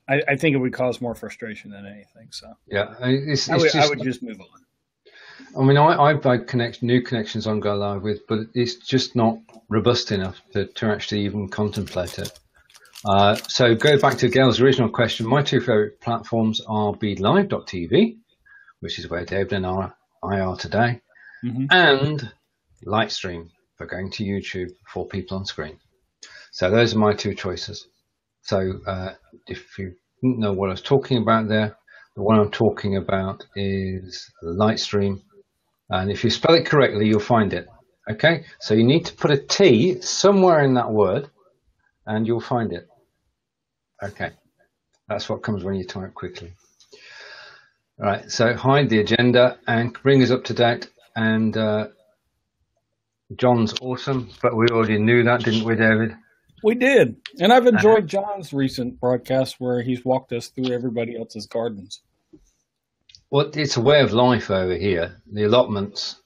I think it would cause more frustration than anything. So yeah, I would just move on. I mean, I've had new connections on Go Live With, but it's just not robust enough to actually even contemplate it. So go back to Gail's original question. My two favorite platforms are BeLive.tv, which is where David and I are today, and Lightstream for going to YouTube for people on screen. So those are my two choices. So if you didn't know what I was talking about there, the one I'm talking about is Lightstream. And if you spell it correctly, you'll find it. Okay? So you need to put a T somewhere in that word, and you'll find it. Okay. That's what comes when you type quickly. All right. So hide the agenda and bring us up to date. And John's awesome, but we already knew that, didn't we, David? We did. And I've enjoyed John's recent broadcast where he's walked us through everybody else's gardens. Well, it's a way of life over here. The allotments.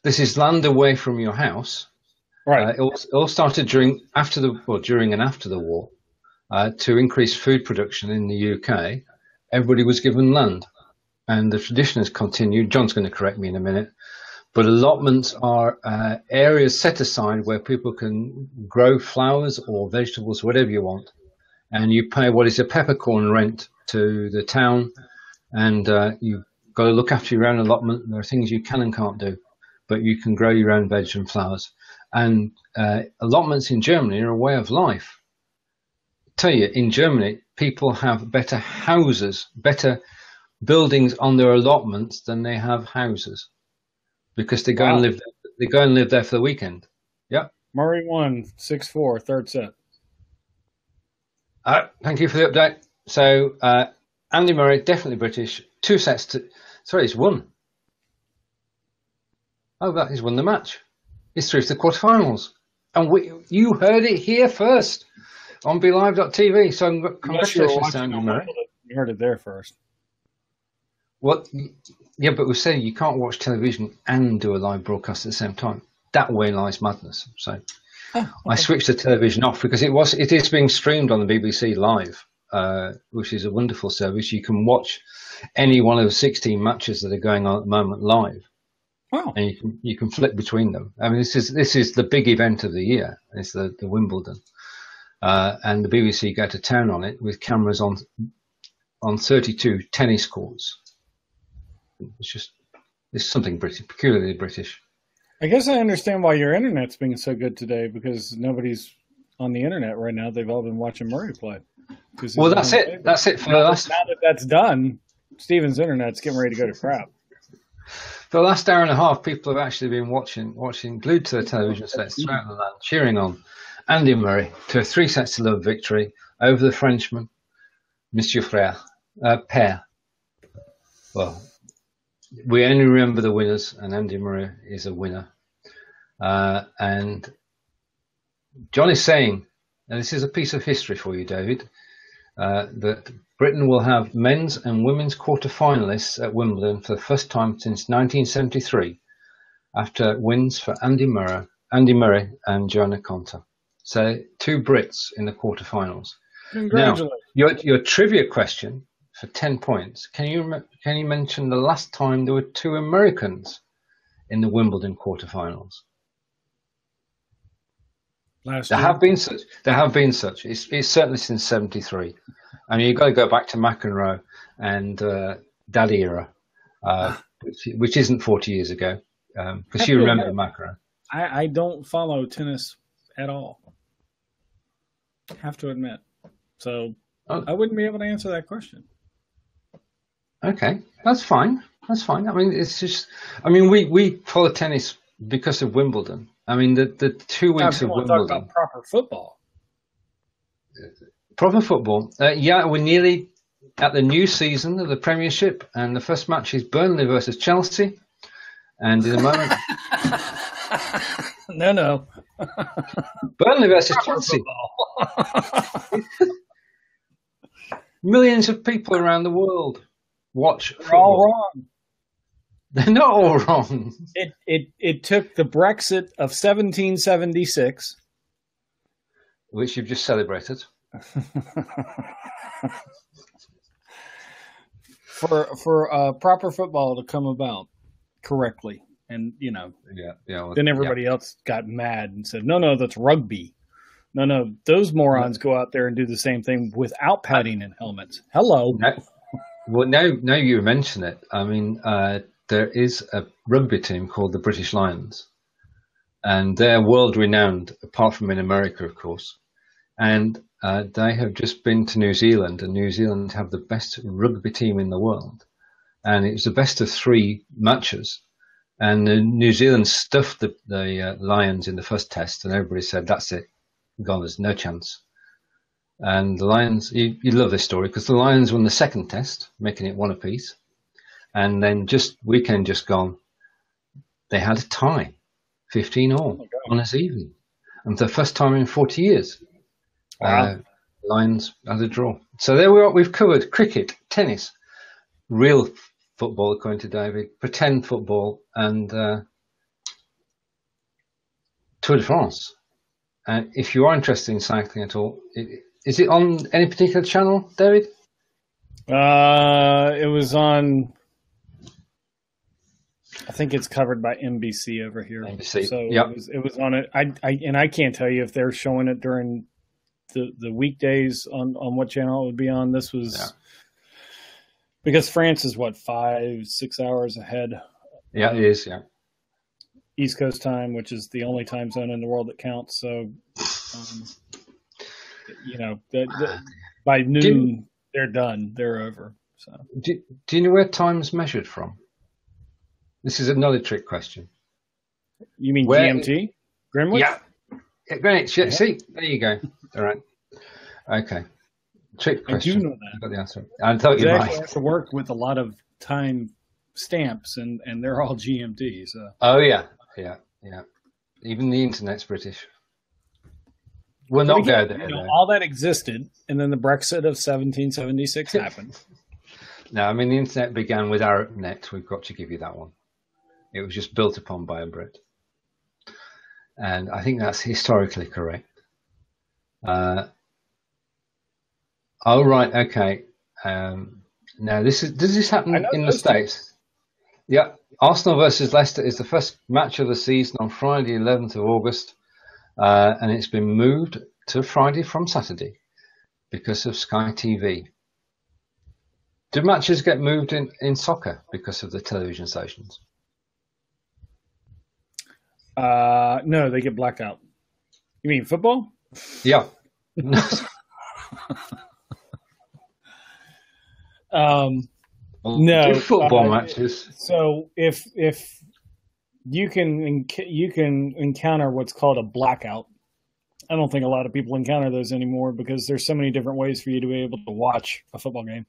This is land away from your house. Right. It all started during and after the war. To increase food production in the UK, everybody was given land, and the tradition has continued. John's going to correct me in a minute, but allotments are areas set aside where people can grow flowers or vegetables, whatever you want, and you pay what is a peppercorn rent to the town, and you've got to look after your own allotment. There are things you can and can't do, but you can grow your own veg and flowers. And allotments in Germany are a way of life. Tell you, in Germany, people have better houses, better buildings on their allotments than they have houses, because they go and live. They go and live there for the weekend. Yep. Murray won 6-4, third set. Thank you for the update. So Andy Murray, definitely British. 2 sets to. Sorry, he's won. Oh, that he's won the match. He's through to the quarterfinals, and you heard it here first on Belive.tv. So congratulations to Andy Murray. You heard it there first. What? Yeah, but we say you can't watch television and do a live broadcast at the same time. That way lies madness. So I switched the television off because it is being streamed on the BBC Live, which is a wonderful service. You can watch any one of the 16 matches that are going on at the moment live. Wow. And you can flip between them. I mean, this is the big event of the year. It's the Wimbledon. And the BBC go to town on it with cameras on 32 tennis courts. It's something British, peculiarly British. I guess I understand why your internet's being so good today, because nobody's on the internet right now. They've all been watching Murray play. Well, that's it. That's it for the last. Now that that's done, Stephen's internet's getting ready to go to crap. For the last hour and a half, people have actually been watching, glued to their television sets throughout the land, cheering on Andy Murray to a 3-0 victory over the Frenchman, Monsieur Paire. Well, we only remember the winners, and Andy Murray is a winner. And John is saying, and this is a piece of history for you, David, that Britain will have men's and women's quarter-finalists at Wimbledon for the first time since 1973, after wins for Andy Murray and Joanna Konta. So 2 Brits in the quarter-finals. Congratulations. Now, your trivia question for 10 points. Can you mention the last time there were 2 Americans in the Wimbledon quarter-finals? There have been such. It's certainly since '73. I mean, you've got to go back to McEnroe and that era, which isn't 40 years ago, because you remember McEnroe. I don't follow tennis at all. I have to admit. So I wouldn't be able to answer that question. Okay, that's fine. That's fine. I mean, it's just. I mean, we follow tennis because of Wimbledon. I mean, the 2 weeks of Wimbledon. Talk about proper football. Proper football. Yeah, we're nearly at the new season of the Premiership, and the first match is Burnley versus Chelsea. And in a moment, no. Burnley versus Chelsea. Millions of people around the world watch. They're all wrong. They're not all wrong. It took the Brexit of 1776, which you've just celebrated, for proper football to come about correctly, and then everybody else got mad and said, "No, that's rugby. No, those morons go out there and do the same thing without padding and helmets." Hello. Well, now you mention it. I mean, there is a rugby team called the British Lions, and they're world renowned, apart from in America, of course. And they have just been to New Zealand, and New Zealand have the best rugby team in the world. And it was the best of 3 matches. And New Zealand stuffed the Lions in the first test, and everybody said, "That's it, gone. There's no chance." And the Lions, you love this story, because the Lions won the second test, making it 1 apiece. And then weekend just gone, they had a tie, 15-all, on this evening. And for the first time in 40 years, Lions had a draw. So there we are. We've covered cricket, tennis, real football, according to David, pretend football, and Tour de France. And if you are interested in cycling at all, is it on any particular channel, David? It was on. I think it's covered by NBC over here. NBC. So yep. it was on it. I can't tell you if they're showing it during the weekdays on what channel it would be on. This was because France is what 5-6 hours ahead. Yeah, it is. Yeah. East Coast time, which is the only time zone in the world that counts. So, by noon they're done. They're over. So, do you know where time's measured from? This is another trick question. You mean GMT? Greenwich? Yeah. Greenwich. Yeah. See, there you go. All right. Okay. Trick question. I do know that. I got the answer. I thought you might. I have to work with a lot of time stamps, and they're all GMT. So. Oh yeah. Even the internet's British. We'll not go there. All that existed, and then the Brexit of 1776 happened. No, I mean the internet began with ArabNet. We've got to give you that one. It was just built upon by a Brit, and I think that's historically correct. Oh right, okay. Now does this happen in the States? Yeah. Arsenal versus Leicester is the first match of the season on Friday, 11th of August, and it's been moved to Friday from Saturday because of Sky TV. Do matches get moved in soccer because of the television stations? No, they get blacked out. You mean football? Yeah. No football matches. So if you can encounter what's called a blackout, I don't think a lot of people encounter those anymore because there's so many different ways for you to be able to watch a football game.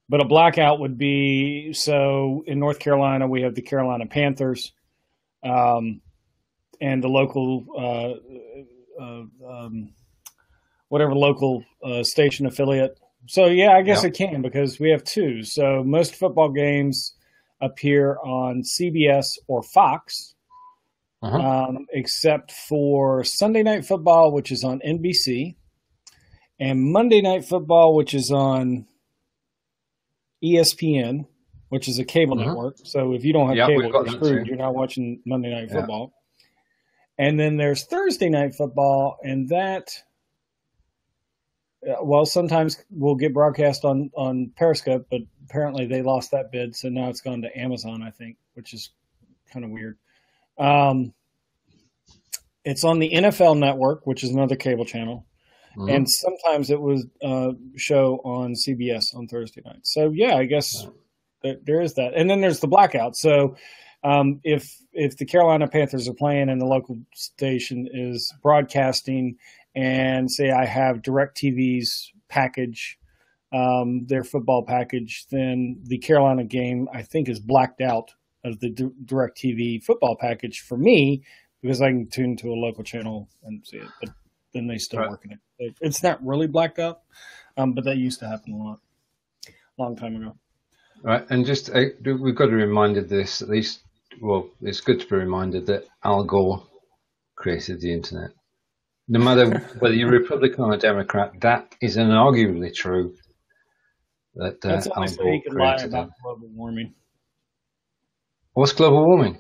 But a blackout would be, so in North Carolina we have the Carolina Panthers, and the local whatever local station affiliate. So, yeah, I guess it can because we have two. So most football games appear on CBS or Fox, except for Sunday Night Football, which is on NBC, and Monday Night Football, which is on ESPN, which is a cable network. So if you don't have cable, you're screwed. You're not watching Monday Night Football. And then there's Thursday Night Football, and that... well, sometimes we'll get broadcast on Periscope, but apparently they lost that bid, so now it's gone to Amazon, I think, which is kind of weird. It's on the NFL Network, which is another cable channel, and sometimes it was show on CBS on Thursday night. So, yeah, I guess there is that. And then there's the blackout. So if the Carolina Panthers are playing and the local station is broadcasting – and say I have DirecTV's package, their football package, then the Carolina game, I think, is blacked out of the DirecTV football package for me because I can tune to a local channel and see it. But then they still work in it. It's not really blacked out, but that used to happen a long time ago. Right, and just we've got to be reminded this, at least, well, it's good to be reminded that Al Gore created the internet. No matter whether you're a Republican or a Democrat, that is inarguably true. That's only so he could lie about global warming. What's global warming?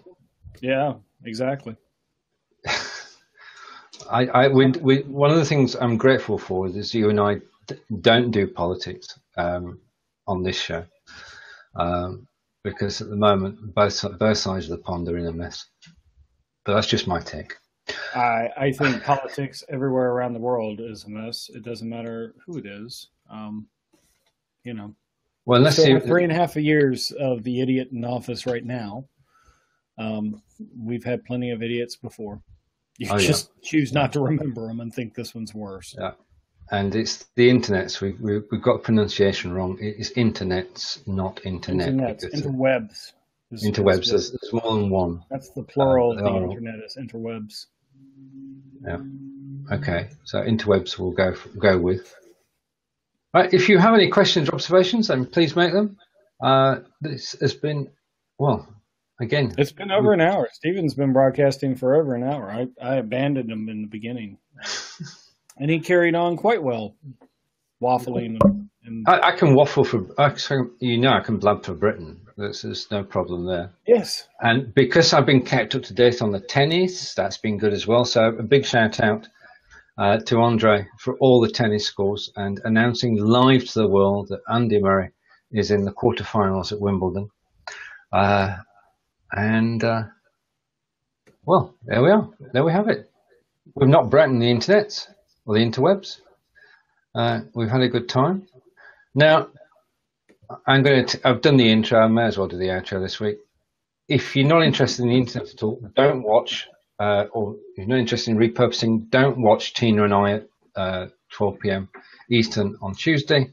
Yeah, exactly. One of the things I'm grateful for is you and I don't do politics on this show because at the moment both sides of the pond are in a mess. But that's just my take. I think politics everywhere around the world is a mess. It doesn't matter who it is. Well, let's see. 3.5 years of the idiot in office right now. We've had plenty of idiots before. You just choose not to remember them and think this one's worse. Yeah, and it's the internets. We've got pronunciation wrong. It's internets, not internet. Interwebs. Interwebs. There's more than one. That's the plural of the internet is interwebs. Yeah. Okay. So interwebs we'll go with. Right. If you have any questions or observations, then please make them. This has been, well, again, it's been over an hour. Stephen's been broadcasting for over an hour. I abandoned him in the beginning, and he carried on quite well, waffling. I can waffle I can blab for Britain. There's no problem there. Yes. And because I've been kept up to date on the tennis, that's been good as well. So a big shout out to Andre for all the tennis scores and announcing live to the world that Andy Murray is in the quarterfinals at Wimbledon. Well, there we are. There we have it. We've not broken the internet or the interwebs. We've had a good time. Now, I've done the intro. I may as well do the outro this week. If you're not interested in the internet at all, don't watch, or if you're not interested in repurposing, don't watch Tina and I at 12 p.m. Eastern on Tuesday.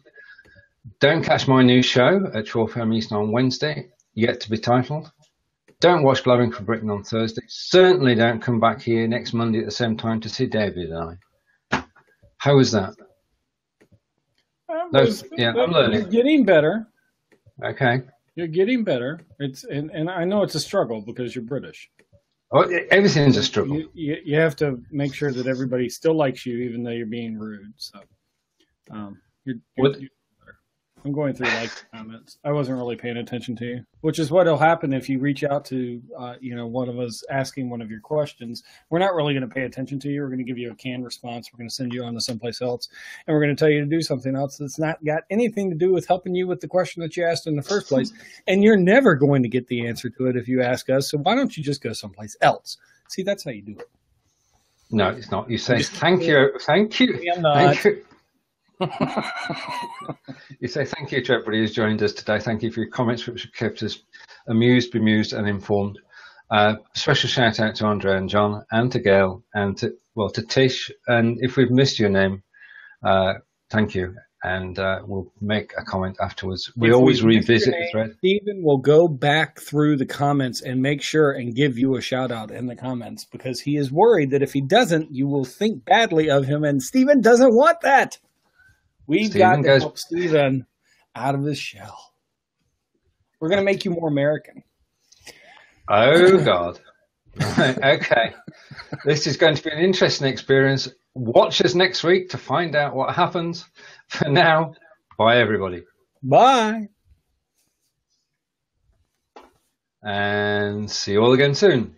Don't catch my new show at 12 p.m. Eastern on Wednesday, yet to be titled. Don't watch Blabbing for Britain on Thursday. Certainly don't come back here next Monday at the same time to see David and I. How was that? I'm learning. You're getting better. Okay. You're getting better. And I know it's a struggle because you're British. Oh, everything's a struggle. You have to make sure that everybody still likes you, even though you're being rude. So, you're better. I'm going through comments. I wasn't really paying attention to you, which is what'll happen if you reach out to, one of us asking one of your questions. We're not really going to pay attention to you. We're going to give you a canned response. We're going to send you on to someplace else, and we're going to tell you to do something else that's not got anything to do with helping you with the question that you asked in the first place. And you're never going to get the answer to it if you ask us. So why don't you just go someplace else? See, that's how you do it. No, it's not. You say, thank you. Thank you. I'm not. Thank you. You say thank you to everybody who's joined us today. Thank you for your comments, which have kept us amused, bemused, and informed. Special shout out to Andre and John, and to Gail, and to Tish. And if we've missed your name, thank you. And we'll make a comment afterwards. We always revisit the thread. Stephen will go back through the comments and make sure and give you a shout out in the comments, because he is worried that if he doesn't, you will think badly of him, and Stephen doesn't want that. We've got to help Stephen out of his shell. We're going to make you more American. Oh, God. Okay. This is going to be an interesting experience. Watch us next week to find out what happens. For now, bye, everybody. Bye. And see you all again soon.